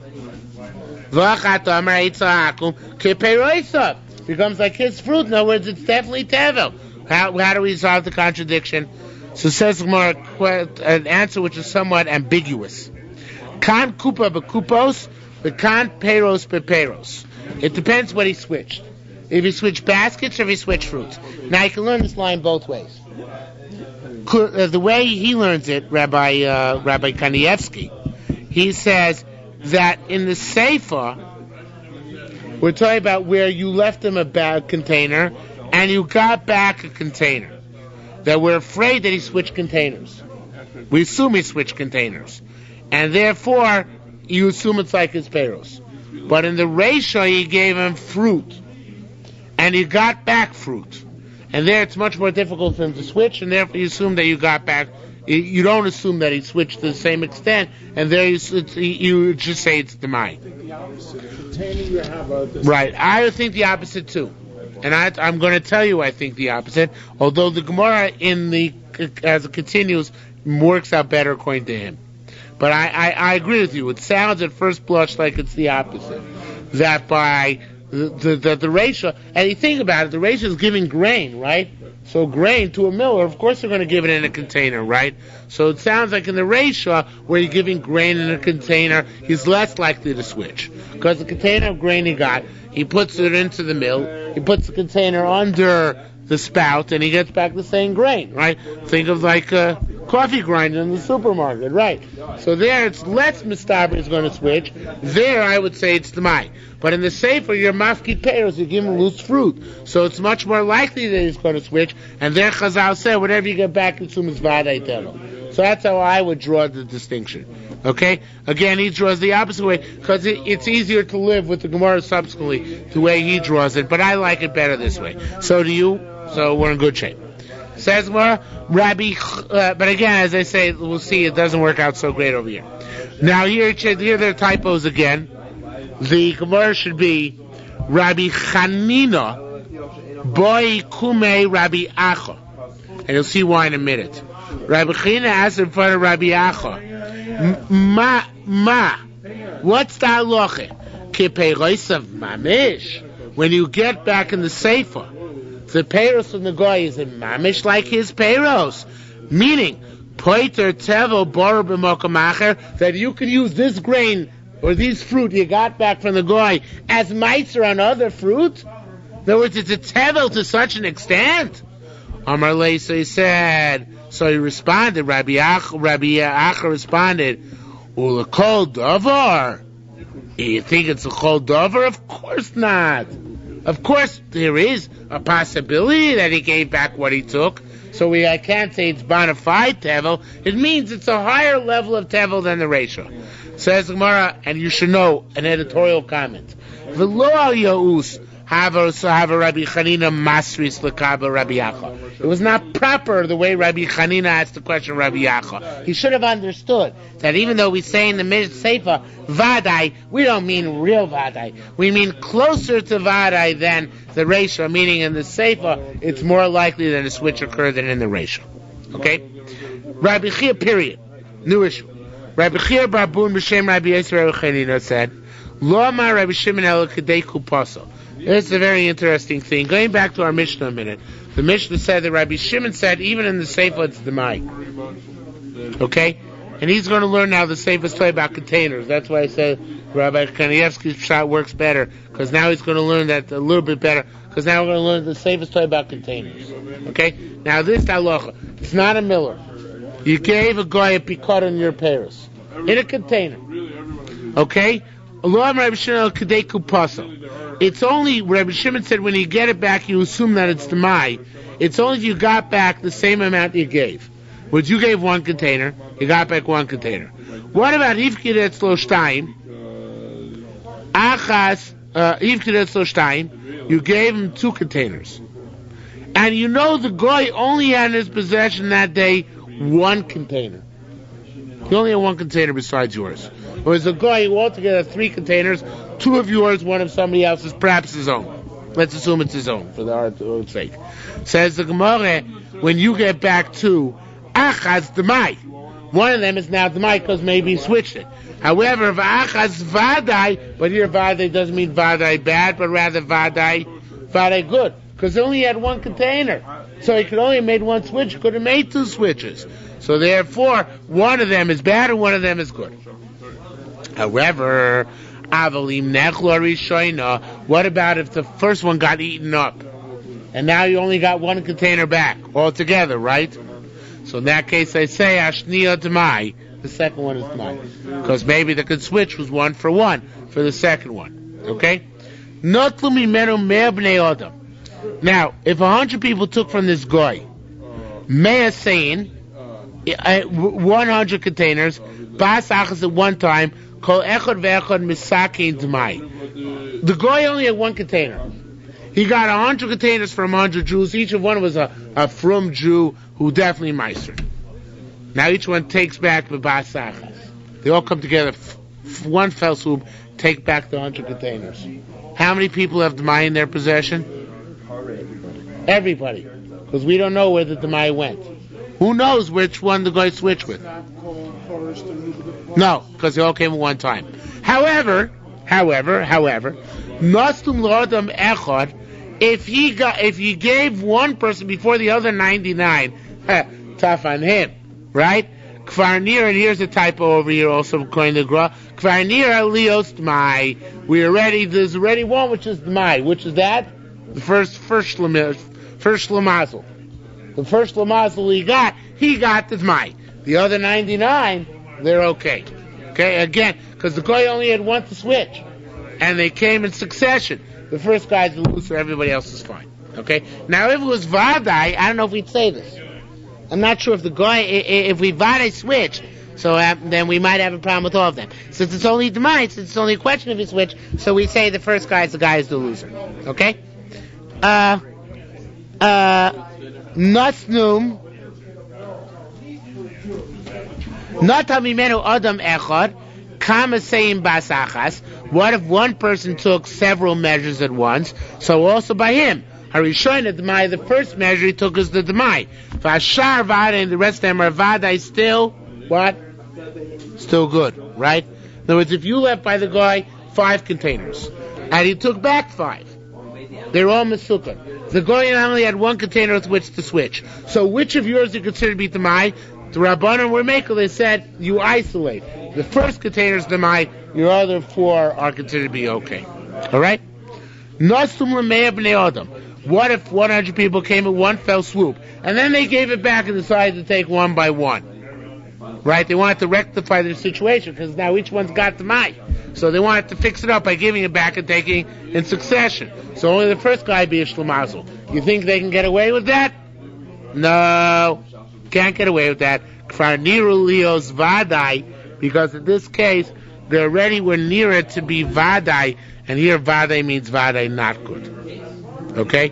becomes like his fruit. In other words, it's definitely tevel. How do we resolve the contradiction? So says Gemara, an answer which is somewhat ambiguous. Kan kupa bekupos, but kan peros beperos. It depends what he switched. If he switched baskets or if he switched fruits. Now you can learn this line both ways. The way he learns it, Rabbi Kanievsky, he says that in the Sefer, we're talking about where you left him a bag container and you got back a container. That we're afraid that he switched containers. We assume he switched containers. And therefore, you assume it's like his peros. But in the ratio, he gave him fruit. And he got back fruit. And there it's much more difficult for him to switch, and therefore you assume that you got back. You don't assume that he switched to the same extent, and there you just say it's demai. Right, I think the opposite too. And I'm going to tell you I think the opposite, although the Gemara as it continues works out better according to him. But I agree with you. It sounds at first blush like it's the opposite. That by the ratio, and you think about it, the ratio is giving grain, right? So grain to a miller, of course they're going to give it in a container, right? So it sounds like in the ratio, where you're giving grain in a container, he's less likely to switch. Because the container of grain he got, he puts it into the mill, he puts the container under the spout, and he gets back the same grain, right? Think of like a coffee grinder in the supermarket, right? So there it's less mistaber is going to switch. There I would say it's the mai. But in the Sefer, your mafki peros, you give him loose fruit. So it's much more likely that he's going to switch. And there Chazal said, whatever you get back, assume is vaday telo. So that's how I would draw the distinction. Okay? Again, he draws the opposite way because it's easier to live with the Gemara subsequently the way he draws it, but I like it better this way. So do you. So we're in good shape. Says Gemara, but again, as I say, we'll see it doesn't work out so great over here. Now here there are typos again. The Gemara should be Rabbi Chanina Boy Kume Rabbi Acha. And you'll see why in a minute. Rabbi Chanina asked in front of Rabbi Acha, what's the halacha? Kipeirosav mamish. When you get back in the sefer, the peiros from the guy is in mamish like his peiros, meaning poiter tevel boru b'mokamacher, that you can use this grain or this fruit you got back from the guy as meiser on other fruit. In other words, it's a tevel to such an extent. Amar Lei, so he said. So he responded. Rabbi Acha responded, "Ulakol davar." You think it's a kol davar? Of course not. Of course, there is a possibility that he gave back what he took. So I can't say it's bona fide tevel. It means it's a higher level of tevel than the ratio. Says Gemara, and you should know an editorial comment. V'lo al yaus have a Rabbi Chanina masris lekaba Rabbi Acha. It was not proper the way Rabbi Chanina asked the question Rabbi Acha. He should have understood that even though we say in the Sefer Vadai, we don't mean real Vadai. We mean closer to Vadai than the ratio, meaning in the Sefer it's more likely that a switch occurred than in the ratio. Okay? Rabbi Chia, period. New issue. Rabbi Chia Barbun B'Shem Rabbi Yisrael Rabbi Chanina said, Lo ma Rabbi Shimon el Kedei Kupaso. It's a very interesting thing. Going back to our Mishnah a minute. The Mishnah said that Rabbi Shimon said even in the Sefer it's Demai. Okay? And he's going to learn now the Sefer is about containers. That's why I said Rabbi Kanievsky's shot works better, because now he's going to learn that a little bit better, because now we're going to learn the Sefer is about containers. Okay? Now this halacha, it's not a miller. You gave a guy a pikar in your Paris in a container. Okay? It's only, Rabbi Shimon said, when you get it back, you assume that it's Demai. It's only if you got back the same amount you gave. Which you gave one container, you got back one container. What about Ivkid Etzlo Shtayim? Achas, Ivkid Etzlo Shtayim, you gave him two containers. And you know the guy only had in his possession that day one container. He only had one container besides yours. Whereas the guy who altogether has three containers, two of yours, one of somebody else's, perhaps his own. Let's assume it's his own, for the argument's sake. Says the Gemara, when you get back two, Achaz Demai. One of them is now Demai because maybe he switched it. However, if Achaz Vadai, but here Vadai doesn't mean Vadai bad, but rather Vadai good. Because he only had one container. So he could only have made one switch, he could have made two switches. So therefore, one of them is bad and one of them is good. However, Avalim Nechlo Rishoina, what about if the first one got eaten up? And now you only got one container back altogether, right? So in that case I say Ashniya Demai, the second one is Demai. Because maybe the switch was one for the second one. Okay? Notlu Mimenu Mea Bnei Adam. Now, if 100 people took from this guy, Mea saying 100 containers, Bas Achas at one time, Kol Echad Ve'echad Misakein Demai. The guy only had one container. He got 100 containers from 100 Jews. Each of one was a frum Jew who definitely meistered. Now each one takes back the Bas Achas. They all come together, one fell swoop, take back the 100 containers. How many people have Demai in their possession? Everybody. Because we don't know where the Demai went. Who knows which one the guy switched with? No, because they all came at one time. However, Nastum Lordam Echad, if he gave one person before the other 99, tough on him, right? Kvar Nir, and here's a typo over here also according to Gra. Kvar Nir Lios Dmai. There's already one which is Dmai. Which is that? The first Lamazel. The first Lamazel he got the Dmai. The other 99, they're okay. Okay, again, because the guy only had one to switch. And they came in succession. The first guy's the loser, everybody else is fine. Okay? Now if it was Vadai, I don't know if we'd say this. I'm not sure if the guy, if we vade switch, so then we might have a problem with all of them. Since it's only Demai, since it's only a question of a switch, so we say the first guy is the guy who's the loser. Okay? Nasnum Natamimenu Adam Echad Kama Seim Basachas. What if one person took several measures at once? So also by him. Harishon Demai, the first measure he took is the Demai. Vashar Vada and the rest of them are Vada still what? Still good, right? In other words, if you left by the guy 5 containers and he took back 5, they're all Mesukah. The guy only had 1 container with which to switch. So which of yours do you consider to be Demai? The Rabbanan were making, they said you isolate. The first container is Demai, your other 4 are considered to be okay. Alright? Nasum Lamei Bnei Adam. What if 100 people came in one fell swoop, and then they gave it back and decided to take one by one? Right? They wanted to rectify their situation, because now each one's got the mic. So they wanted to fix it up by giving it back and taking in succession. So only the first guy be a shlemazel. You think they can get away with that? No. Can't get away with that. Kfarniru Leos Vadai, because in this case, they already were near it to be Vadai, and here Vadai means Vadai not good. Okay?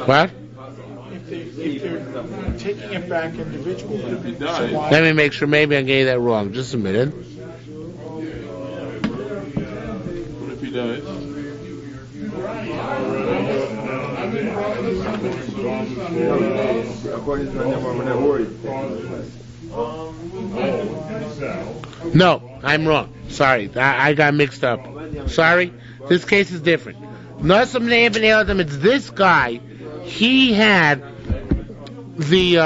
What? If they're taking it back individually. Let me make sure, maybe I gave that wrong. Just a minute. What if he dies? No, I'm wrong. Sorry, I got mixed up. Sorry. This case is different. Nasam Bnei Adam, it's this guy. He had the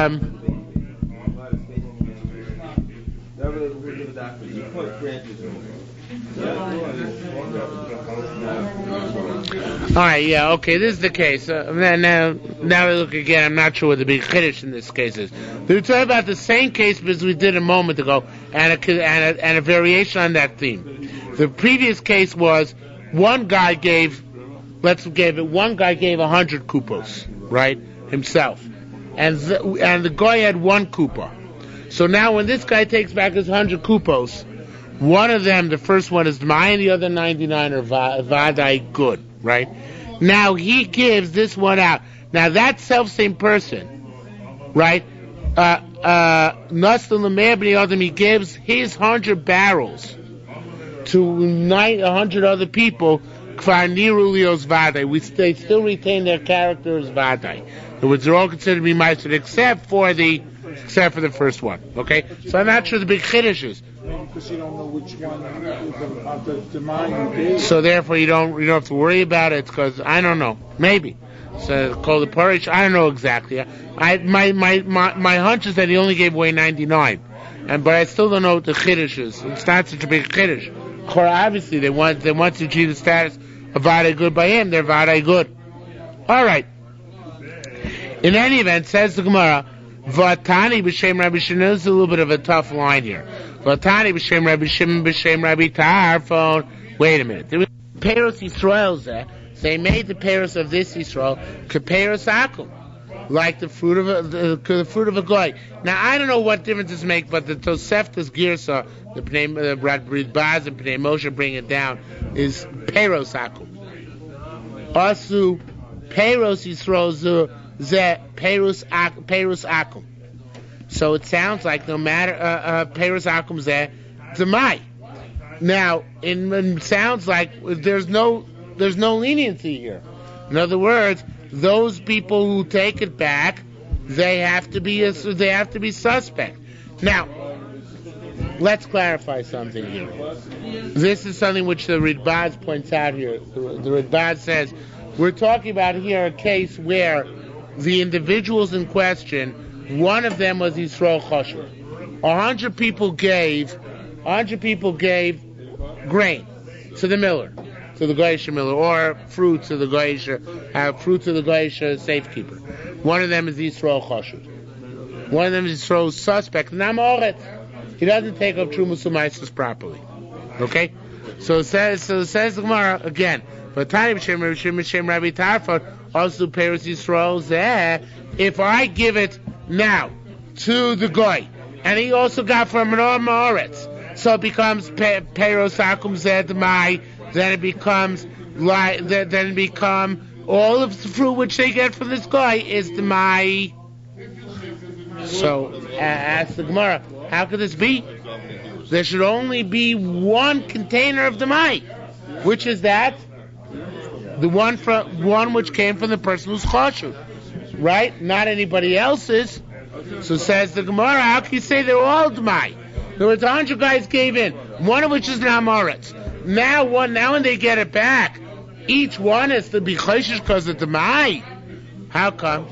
Alright, yeah, okay, this is the case. Now we look again, I'm not sure what the big chiddush in this case is. We're talking about the same case as we did a moment ago, and a variation on that theme. The previous case was one guy gave 100 kupos, right, himself, and the guy had 1 kupa. So now when this guy takes back his 100 kupos, one of them, the first one is mine, the other 99 are vadai good, right? Now he gives this one out. Now that self-same person, right, he gives his 100 barrels to 100 other people. They still retain their character as vadai. In other words, they're all considered to be meister except for the first one. Okay, so I'm not sure the big chiddush is. Because you don't know which one of the mind you gave. So therefore, you don't have to worry about it because I don't know. Maybe. So called the parish. I don't know exactly. My hunch is that he only gave away 99, but I still don't know what the chiddush is. It's not such a big chiddush. Obviously, they want to achieve the status of Vadai good by him. They're Vadai good. All right. In any event, says the Gemara, Vatani b'shem Rabbi Shimon. This is a little bit of a tough line here. Vatani b'shem Rabbi Shimon b'shem Rabbi Tarfon. Wait a minute. There was Peros Yisrael there. They made the Peros of this Yisrael Keperos Akum, like the fruit of a goy. Now I don't know what difference this makes, but the Toseftas Girsa, the Brid Baz and Pnei Moshe bring it down, is Peros Akum. Asu Peros Yisrael Ze Peros Akum. So it sounds like no matter Peros Akum Ze Demai. Now it sounds like there's no leniency here. In other words, those people who take it back, they have to be suspect. Now, let's clarify something here. This is something which the Ridbaz points out here. The Ridbaz says we're talking about here a case where the individuals in question, one of them was Yisrael Choshev. 100 people gave grain to the miller, to the Goyish miller, or fruit to the Goyish safekeeper. One of them is Yisrael Choshev. One of them is Yisrael suspect. Namoret. He doesn't take up Trumas Umaisus properly. Okay? So it says the Gemara again. Vatani b'shem Rabbi Tarfon Also, Peros Yisrael Zeh. If I give it now to the guy, and he also got from an Amoritz, so it becomes Peros Akum Zeh Demai. Then it becomes all of the fruit which they get from this guy is Demai. So ask the Gemara, how could this be? There should only be one container of Demai. Which is that? The one which came from the person who's chashuv, right? Not anybody else's. So says the Gemara, how can you say they're all Demai? There was 100 guys gave in, one of which is an Amoritz. Now when they get it back, each one has to be choshesh because of Demai. How come?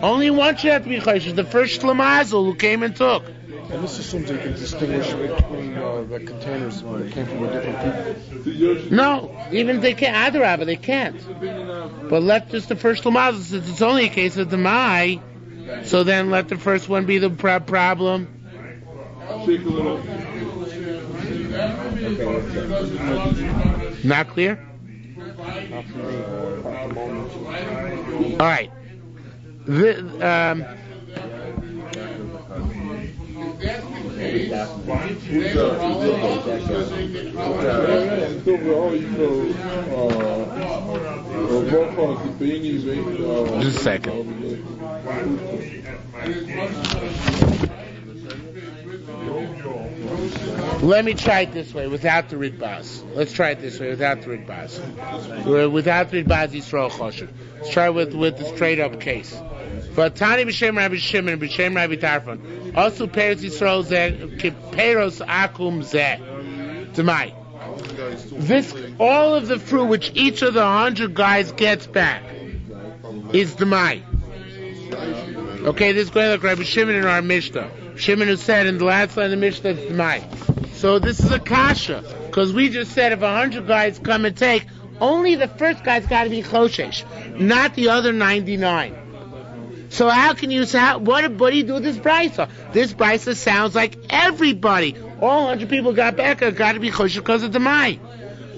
Only one should have to be choshesh. The first Shlemazel who came and took. And this assumes they can distinguish between the containers when it came from different people. No, even they can't. Adarabah, they can't. But let just the first Shlemazel, since it's only a case of Demai, so then let the first one be the problem. Not clear? All right. Just a second. Let me try it this way without the Ritbaz. Let's try it this way without the Ritbaz. Without the Ritbaz, Yisrael Choshev. Let's try with the straight up case. But Tani b'shem Rabbi Shimon b'shem Rabbi Tarfon. Also Peros Yisrael zeh Peros Akum zeh. Demai. This all of the fruit which each of the 100 guys gets back is Demai. Okay, this is going like Rabbi Shimon in our Mishnah. Shimon who said in the last line of the Mishnah it's Demai. So this is a kasha, because we just said if 100 guys come and take, only the first guy's got to be choshesh, not the other 99. So how can you say, what do you do with this brisa? This brisa sounds like everybody, all 100 people got back, got to be choshesh because of Demai.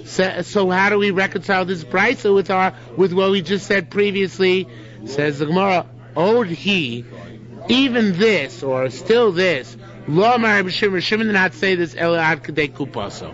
So how do we reconcile this brisa with what we just said previously? Says the Gemara, Od he, even this, or still this, Lo Rabbi Shimon did not say this Elad Kadei Kupaso.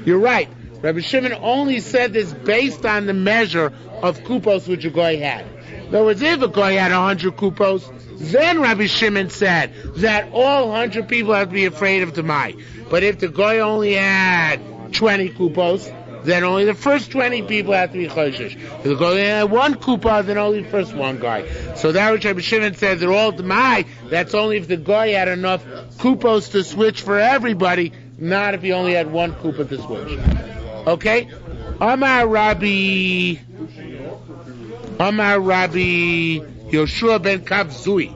You're right. Rabbi Shimon only said this based on the measure of kupos which a goy had. In other words, if a goy had 100 kupos, then Rabbi Shimon said that all 100 people have to be afraid of Demai. But if the goy only had 20 kupos, then only the first 20 people have to be choshesh. If the goy had one kupa, then only the first one guy. So that which Rabbi Shimon said they're all Demai, that's only if the goy had enough kupos to switch for everybody, not if he only had one kupa to switch. Okay? Amar Rabbi Yoshua ben Kavzui.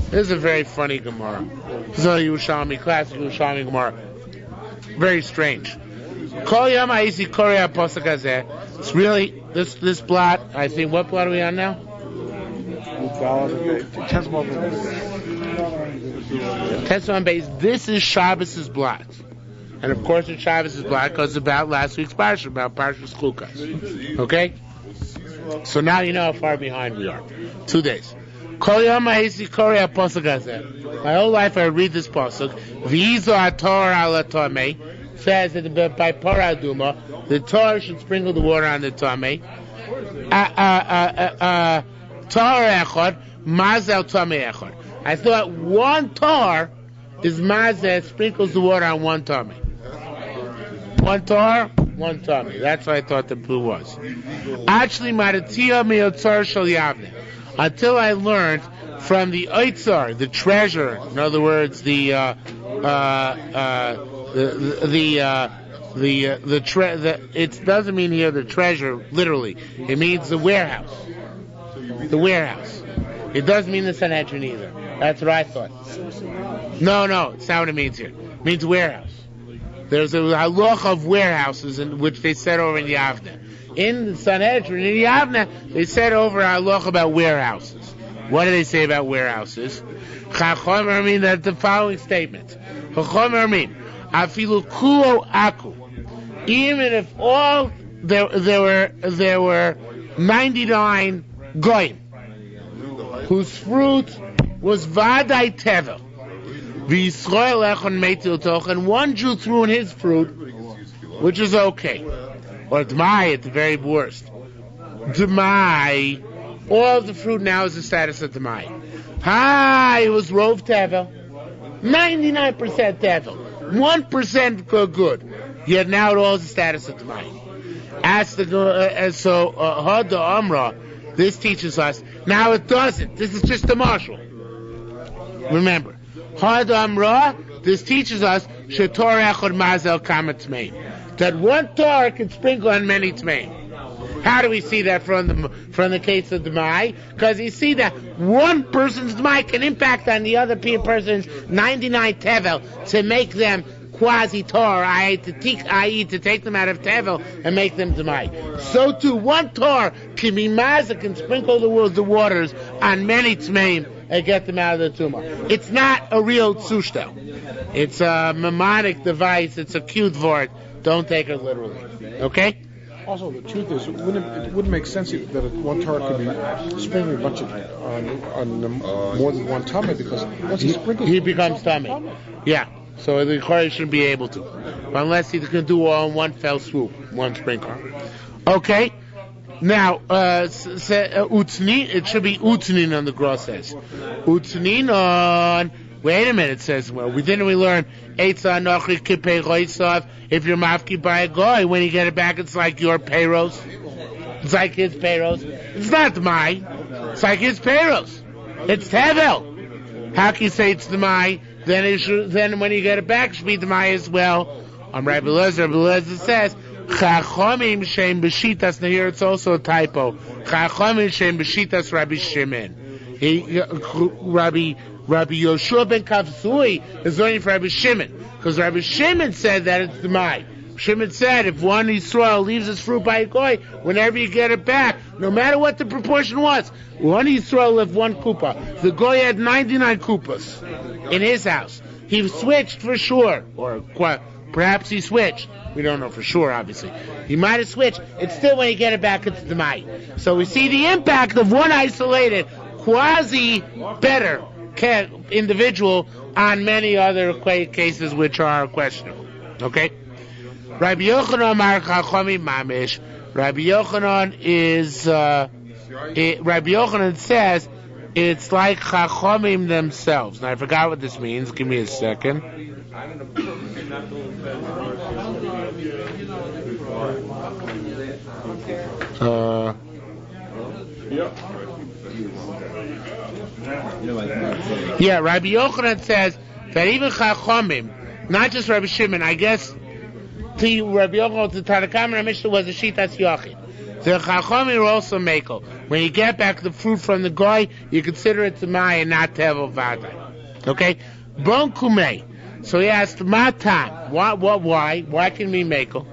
This is a very funny Gemara. This is a Yerushalmi, classic Yerushalmi Gemara. Very strange. It's really this blot. I think, what blot are we on now? Tesman base. This is Shabbos' blot, and of course it's Shabbos' blot because it's about last week's parsha, about Parshas Chukas. Okay, so now you know how far behind we are. 2 days. My whole life I read this pasuk. Says that by Paraduma, the Torah should sprinkle the water on the Tameh. Torah Echad, Mazel Tameh Echad. I thought one Torah is Mazel, sprinkles the water on one Tameh. One Torah, one Tameh. That's what I thought the blue was. Actually, Maratia Meotzar Shal Yavne. Until I learned from the Oitzar, the treasure, in other words, it doesn't mean here the treasure literally. It means the warehouse. The warehouse. It doesn't mean the Sanhedrin either. That's what I thought. No, it's not what it means here. It means warehouse. There's a halach of warehouses in which they said over in Yavne. In the Sanhedrin in Yavne, they said over a halach about warehouses. What do they say about warehouses? Chachomer mean that the following statement. Chachomer mean afilu kuo aku. Even if all there were 99 goyim, whose fruit was vadai tevel. V'Yisrael echon meitil toch, and one Jew threw in his fruit, which is okay. Or Demai at the very worst. Demai, all of the fruit now is the status of Demai. It was Rov Tevel. 99% Tevel. 1% good. Yet now it all is the status of Demai. Hada Amra, this teaches us. Now it doesn't. This is just the marshal. Remember. Hada Amra, this teaches us Shetor Echad Mazel Kama Tmeim. That one Torah can sprinkle on many Tmeim. How do we see that from the case of Demai? Because you see that one person's Demai can impact on the other person's 99 Tevel to make them quasi-Torah, i.e. to take them out of Tevel and make them Demai. So too, one Torah can be Mazel, can sprinkle the waters on many Tmeim and get them out of the tumor. It's not a real tzushtel. It's a mnemonic device. It's a cute word. Don't take it literally. Okay? Also, the truth is, it wouldn't make sense that one Torah could be sprinkling a bunch of on more than one tummy, because once he sprinkles, he becomes tummy. Yeah. So the Chorah shouldn't be able to, unless he can do all in one fell swoop, one sprinkle. Okay. Now, Utznin, it should be Utznin on the Gross says. Utznin on, wait a minute, it says, well, we learn, if you're mafki by a guy, when you get it back, it's like your payros. It's like his payros. It's not mine. It's like his payros. It's Tevel. How can you say it's the Mai? Then when you get it back, it should be the Mai as well. Rabbi Lezer says, Chachomim Shem B'Shitas. Now here it's also a typo. Chachomim Shem B'Shitas Rabbi Shimon. Rabbi Yoshua ben Kavsui is learning for Rabbi Shimon, because Rabbi Shimon said that it's the Mai. Shimon said if one Yisrael leaves his fruit by a goy, whenever you get it back, no matter what the proportion was, one Yisrael left one kupa. The goy had 99 kupas in his house. He switched for sure, or perhaps he switched. We don't know for sure, obviously. He might have switched. It's still, when you get it back, it's the Mai. So we see the impact of one isolated, quasi-better individual on many other cases which are questionable. Okay? Rabbi Yochanan Mar Chachami Mamish. Rabbi Yochanan Rabbi Yochanan says it's like Chachamim themselves. Now I forgot what this means. Give me a second. Yeah, Rabbi Yochanan says that even Chachamim, not just Rabbi Shimon, I guess to Rabbi Yochanan, to Tanakam and Mishnah was a Shitas Yochid. The Chachamim are also Mekel. When you get back the fruit from the guy, you consider it Tzemai and not Tevel Vadai. Okay? Bon Kumei. So he asked, Matam, why? Why can we Mekel?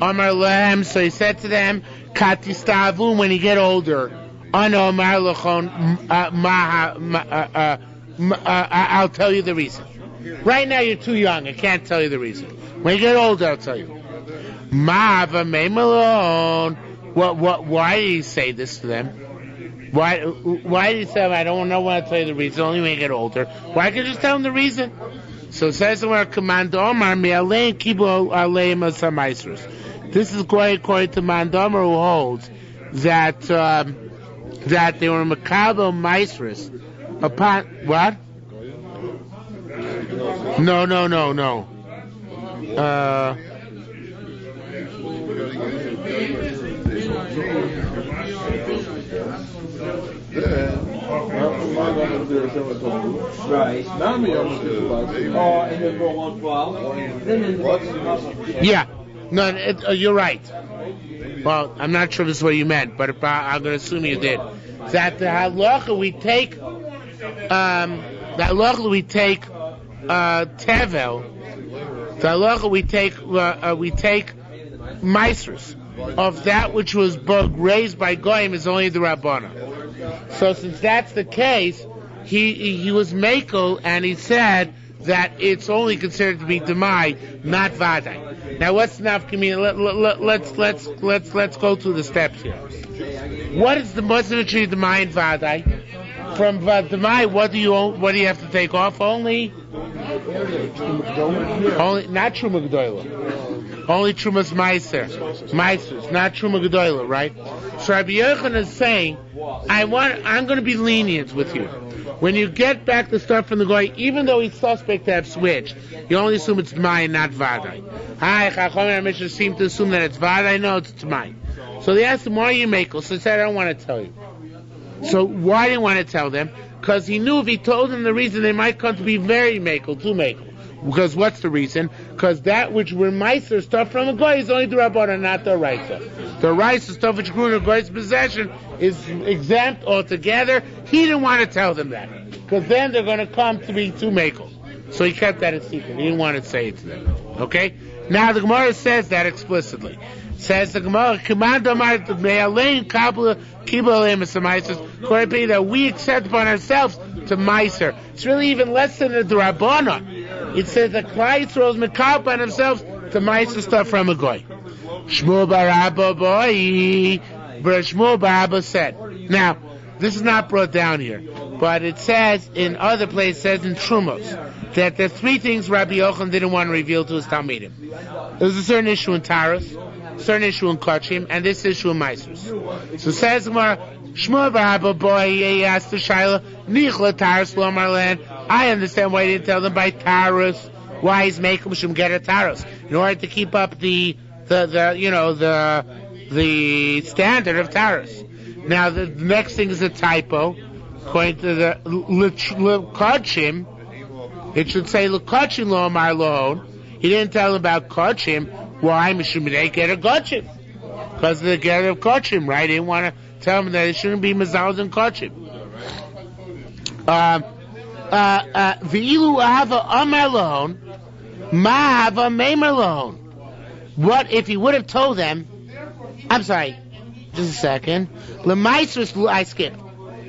Amar Lehem, so he said to them, Katistavun, when you get older, I'll tell you the reason. Right now you're too young. I can't tell you the reason. When you get older, I'll tell you. Ma'ava Meimalon. Why did he say this to them? Why did he say, I don't know when I'll tell you the reason, only when you get older? Why can't you just tell him the reason? So it says somewhere, Command Omar, Me'alein Kibu Aleim Asamaisrus. This is according to Mandomer, who holds that they were Makabo Maisrus upon what? No. Right. Yeah. No, you're right. Well, I'm not sure this is what you meant, but I'm going to assume you did. That the halacha we take, tevel. The halacha we take maestros of that which was raised by goyim is only the Rabbana. So since that's the case, he was mekel, and he said that it's only considered to be Demai, not Vadai. Now what's nafkamina? Let's go through the steps here. What is the tree Demai and Vadai? From Demai, what do you have to take off? Only not Truma Gedola. Only Trumas Meisers, not Truma Gedola, right? So Rabbi Yochanan is saying, I'm going to be lenient with you. When you get back the stuff from the goy, even though he's suspect to have switched, you only assume it's Demai and not Vadai. Chachamim Mishnah seem to assume that it's Vadai. No, it's Demai. So they asked him, why are you makel? So he said, I don't want to tell you. So why didn't he want to tell them? Because he knew if he told them the reason, they might come to be very makel, too makel. Because what's the reason? Because that which were meiser stuff from a goy is only the Rabbanan, not the Raisa. The Raisa stuff which grew in a goy's possession is exempt altogether. He didn't want to tell them that, because then they're going to come to be too makel. So he kept that a secret. He didn't want to say it to them. Okay? Now the Gemara says that explicitly. Says the Gemara, that we accept upon ourselves to meiser. It's really even less than the Rabbanan. It says that Klal Yisrael is mekal upon themselves to meiser stuff from a goy. Shmuel bar Abba said. Now, this is not brought down here, but it says in other places, it says in Trumos, that the three things Rabbi Yochanan didn't want to reveal to his Talmidim. There was a certain issue in Taros, a certain issue in Kachim, and this issue in Meisers. So it says Shmuel bar Abba he asked the Shaila, Nichla Taros Lomar Land. I understand why he didn't tell them by Taros, why he's making them get a Taros, in order to keep up the standard of Taros. Now the next thing is a typo. According to the L'Kachim, it should say L'Kachim Lo Amar Lo. He didn't tell them about Kachim. Why? Mishum they get a Kachim, because of the get of Kachim, right? He didn't want to tell them that it shouldn't be Mazal and Kachim. V'ilu Ahava Amar Lo, Ma Ahava Meimer Lo. What if he would have told them? I'm sorry, just a second. L'Maisrus, I skipped.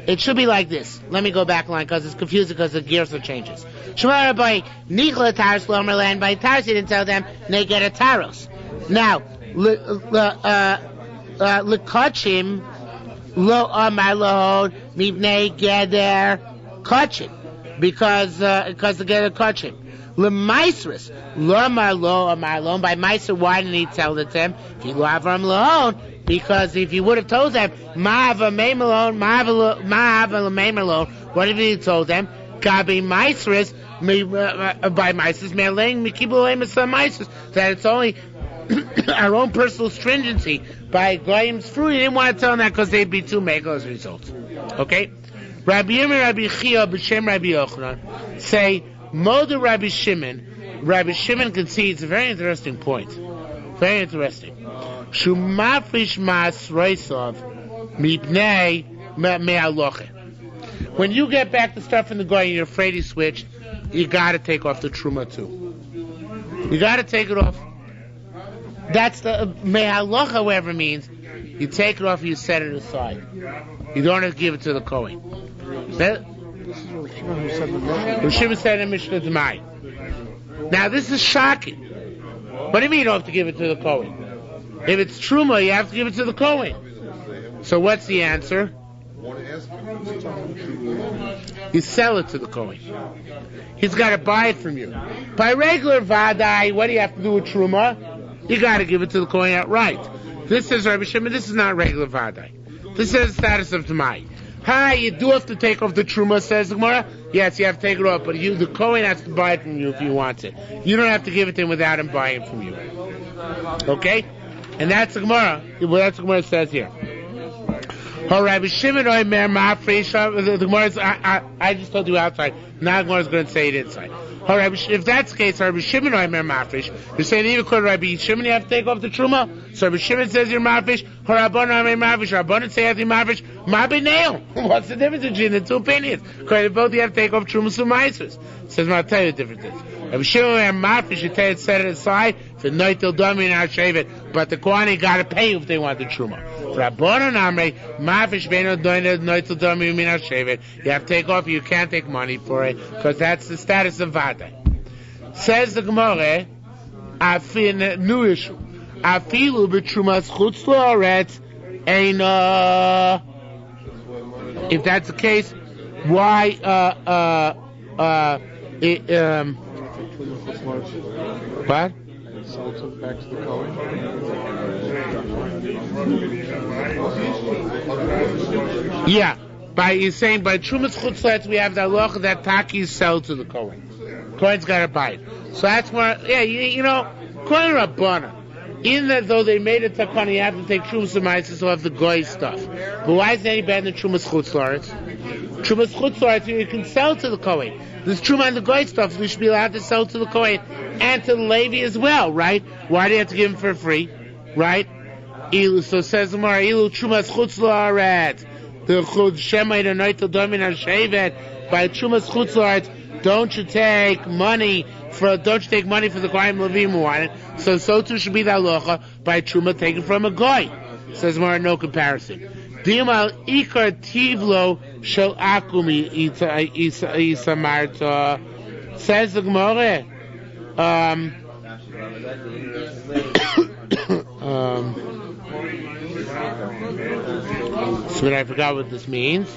It should be like this. Let me go back line because it's confusing because the gears changes. Shemar by Nichla Taros Lomer Land by Taros, he didn't tell them they get a Taros. Now, L'Kachim Lo Amar Lo Mivnei Geder Kachim, because the Geder Kachim. L'Maisrus Lo Amar Lo by Meiser. Why didn't he tell it to them? Ki Lo Avram Lo. Because if you would have told them, Ma'ava Meimelon, what if he told them? Gabi Meisris, by Meisris, Me'alein, Mekibuleim, some Meisris, that it's only our own personal stringency by Goyim's fruit. He didn't want to tell them that because they'd be too mega as a result. Okay? Rabbi Yirmiyah, Rabbi Chia, B'Shem Rabbi Yochanan say, Modu Rabbi Shimon. Rabbi Shimon concedes a very interesting point. Very interesting. Shumafish mas roisov mipnei me'aloche. When you get back the stuff from the guy and you're afraid he switched, you got to take off the truma too. You got to take it off. That's the me'aloche, however, means you take it off and you set it aside. You don't have to give it to the Kohen. Shimon said in Mishnah Demai. Now this is shocking. What do you mean you don't have to give it to the Kohen? If it's truma, you have to give it to the Kohen. So what's the answer? You sell it to the Kohen. He's got to buy it from you. By regular vadai, what do you have to do with truma? You got to give it to the Kohen outright. This is Rabbi Shimon. This is not regular vadai. This is the status of Demai. Hi, you do have to take off the truma, says the Gemara. Yes, you have to take it off, but the Kohen has to buy it from you if he wants it. You don't have to give it to him without him buying it from you. Okay? And that's the Gemara. Well, that's what the Gemara says here. Rabbi Shimon Omer Mafresh. The Gemara is, I just told you outside. Now the Gemara is going to say it inside. If that's the case, Rabbi Shimon Omer Mafresh. You're saying even according to Rabbi Shimon, you have to take off the truma. So Rabbi Shimon says you're Mafresh. Rabbanan Omer Mafresh. Rabbanan say you have to be Mafresh. Mabineo. What's the difference between the two opinions? According to both, you have to take off truma sumaisers. Says I'll tell you the difference is. Rabbi Shimon Omer Mafresh, you tell it, set it aside. For noitel dami and shave it, but the Kohanim got to pay you if they want the truma. Rabbanan Amrei Mafresh beino noitel dami and shave it. You have to take off. You can't take money for it because that's the status of vada. Says the Gemara, Afin new issue. Afilu b'trumas chutz la'aretz eina. If that's the case, why? What? Back to the Kohen. Yeah, you're saying by trumas chutz la'aretz we have the halacha that taki sell to the Kohen. Kohen's got to buy it. So that's where, you know, Kohen Rabbana. Even though they made it takana, you have to take trumas and ma'asos off the goy stuff. But why is it any better than trumas chutz la'aretz? Trumas chutz la'aretz you can sell to the Kohen. There's truma and the goy stuff. We should be allowed to sell to the Kohen and to the Levi as well, right? Why do you have to give him for free, right? Ilu, so says the Gemara, Ilu trumas chutz la'aretz. The chutz shemay the noitel domin hashevet by trumas chutz la'aretz. Don't you take money for the Kohen Levim who want it? So too should be the halacha by truma taken from a goy. Says more, no comparison. Dimal ikar tivlo shel akumi isamarta. Says the Gemara. So I forgot what this means.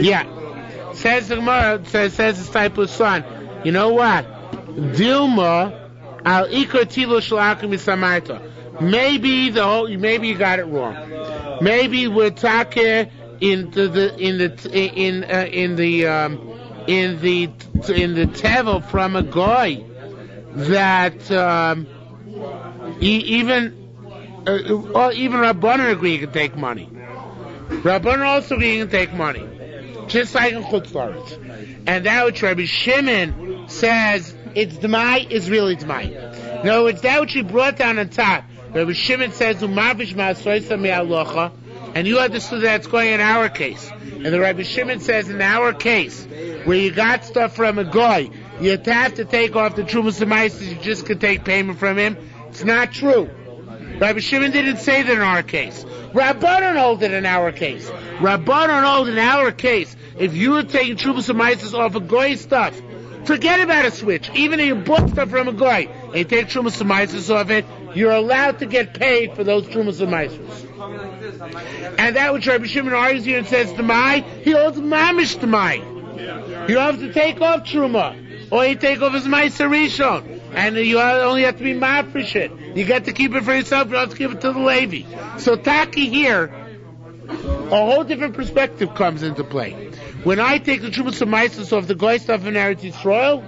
Yeah, says the Gemara, says the disciple's son. You know what? Dilma al ikar tilo shalakim misamarta. Maybe you got it wrong. Maybe we're talking in the tevel from a goy that even Rabbanan agree you can take money. Rabbanan also agree you can take money, just like in Chutz La'aretz. And that which Rabbi Shimon says it's Demai is really Demai. In other words, that which he brought down on top, Rabbi Shimon says Umavish Ma'asoisa Me'alocha, and you understood that's going in our case. And the Rabbi Shimon says in our case, where you got stuff from a goy, you have to take off the Trumas and Ma'asos, you just can take payment from him. It's not true. Rabbi Shimon didn't say that in our case. Rabbanan hold it in our case. Rabbanan hold in our case. If you were taking Trumas and Ma'asos off of goy stuff, forget about a switch. Even if you bought stuff from a goy and you take Trumas and Ma'asos off it, you're allowed to get paid for those Trumas and Ma'asos. And that which Rabbi Shimon argues here and says Demai, he holds Mamish Demai. You have to take off Truma, or you take off his Ma'aser Rishon. And you only have to be mafresh it. You got to keep it for yourself. You don't have to give it to the Levi. So Taki here, a whole different perspective comes into play. When I take the Trumas and Ma'asos off the goy stuff in Eretz Yisrael,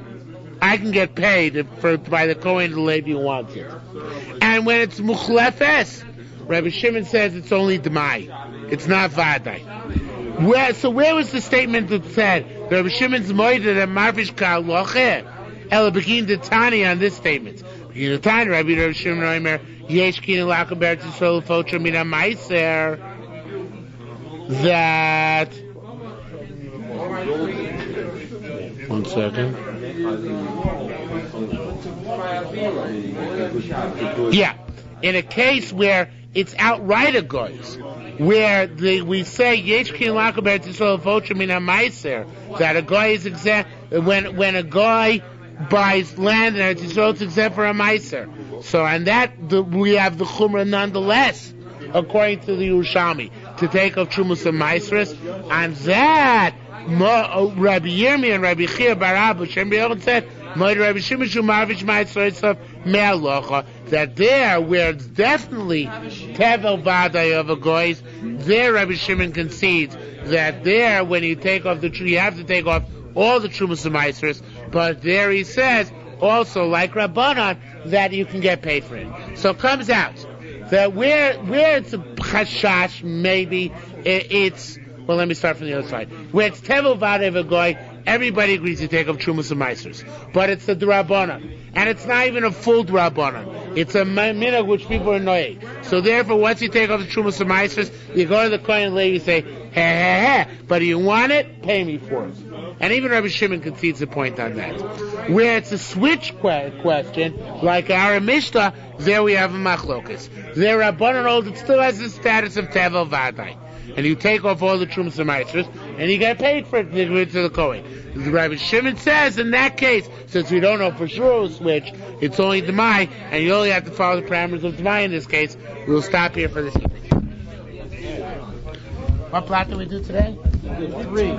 I can get paid by the Kohen the Levi who wants it. And when it's Muchlefes, Rabbi Shimon says it's only Demai. It's not Vadai. Where was the statement that said Rabbi Shimon's moida that marvish ka'aloche? Ela begin the Tani on this statement. Begin the Tani, Rabbi Shimon Omer, Yesh Kin Elaka Beretz Yisrael Fotra Mina Meiser. That. 1 second. Yeah, in a case where it's outright a goy's, where we say Yesh Kin Elaka Beretz Yisrael Fotra Mina Meiser, that a goy is exempt when a goy buys land and it's exempt for a meiser. So, and we have the chumrah nonetheless, according to the Yerushalmi, to take off trumas and meisers. And that Rabbi Yirmi and Rabbi Chia Barabba Shem B'Yochad said, Rabbi Shimon Shumavish Ma'aser Me'alocha, that there where it's definitely tevel vadai of a goyz, there Rabbi Shimon concedes that there when you take off the tree, you have to take off all the trumas and meisers. But there he says, also like Rabbanan, that you can get paid for it. So it comes out that where it's a chashash, maybe it's, well, let me start from the other side. Where it's tevel vadei of a goy, everybody agrees to take off trumas and meisers. But it's the D'Rabbanan. And it's not even a full D'Rabbanan. It's a minhag which people are annoying. So therefore, once you take off the trumas and meisers, you go to the Kohen and you say, but do you want it? Pay me for it. And even Rabbi Shimon concedes a point on that. Where it's a switch question, like our Mishnah, there we have a machlokas. There Rabbanan hold it still has the status of tevel vadai. and you take off all the Trumas and Maasros, and you get paid for it to give it to the Kohen. Rabbi Shimon says in that case, since we don't know for sure who switch, it's only Demai, and you only have to follow the parameters of Demai in this case. We'll stop here for this evening. What plot did we do today? 3.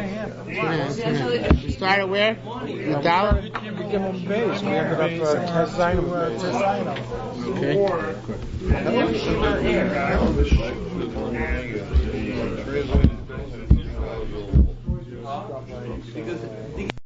We started where? The dollar? We give them base. We ended up Tazainum base. Okay.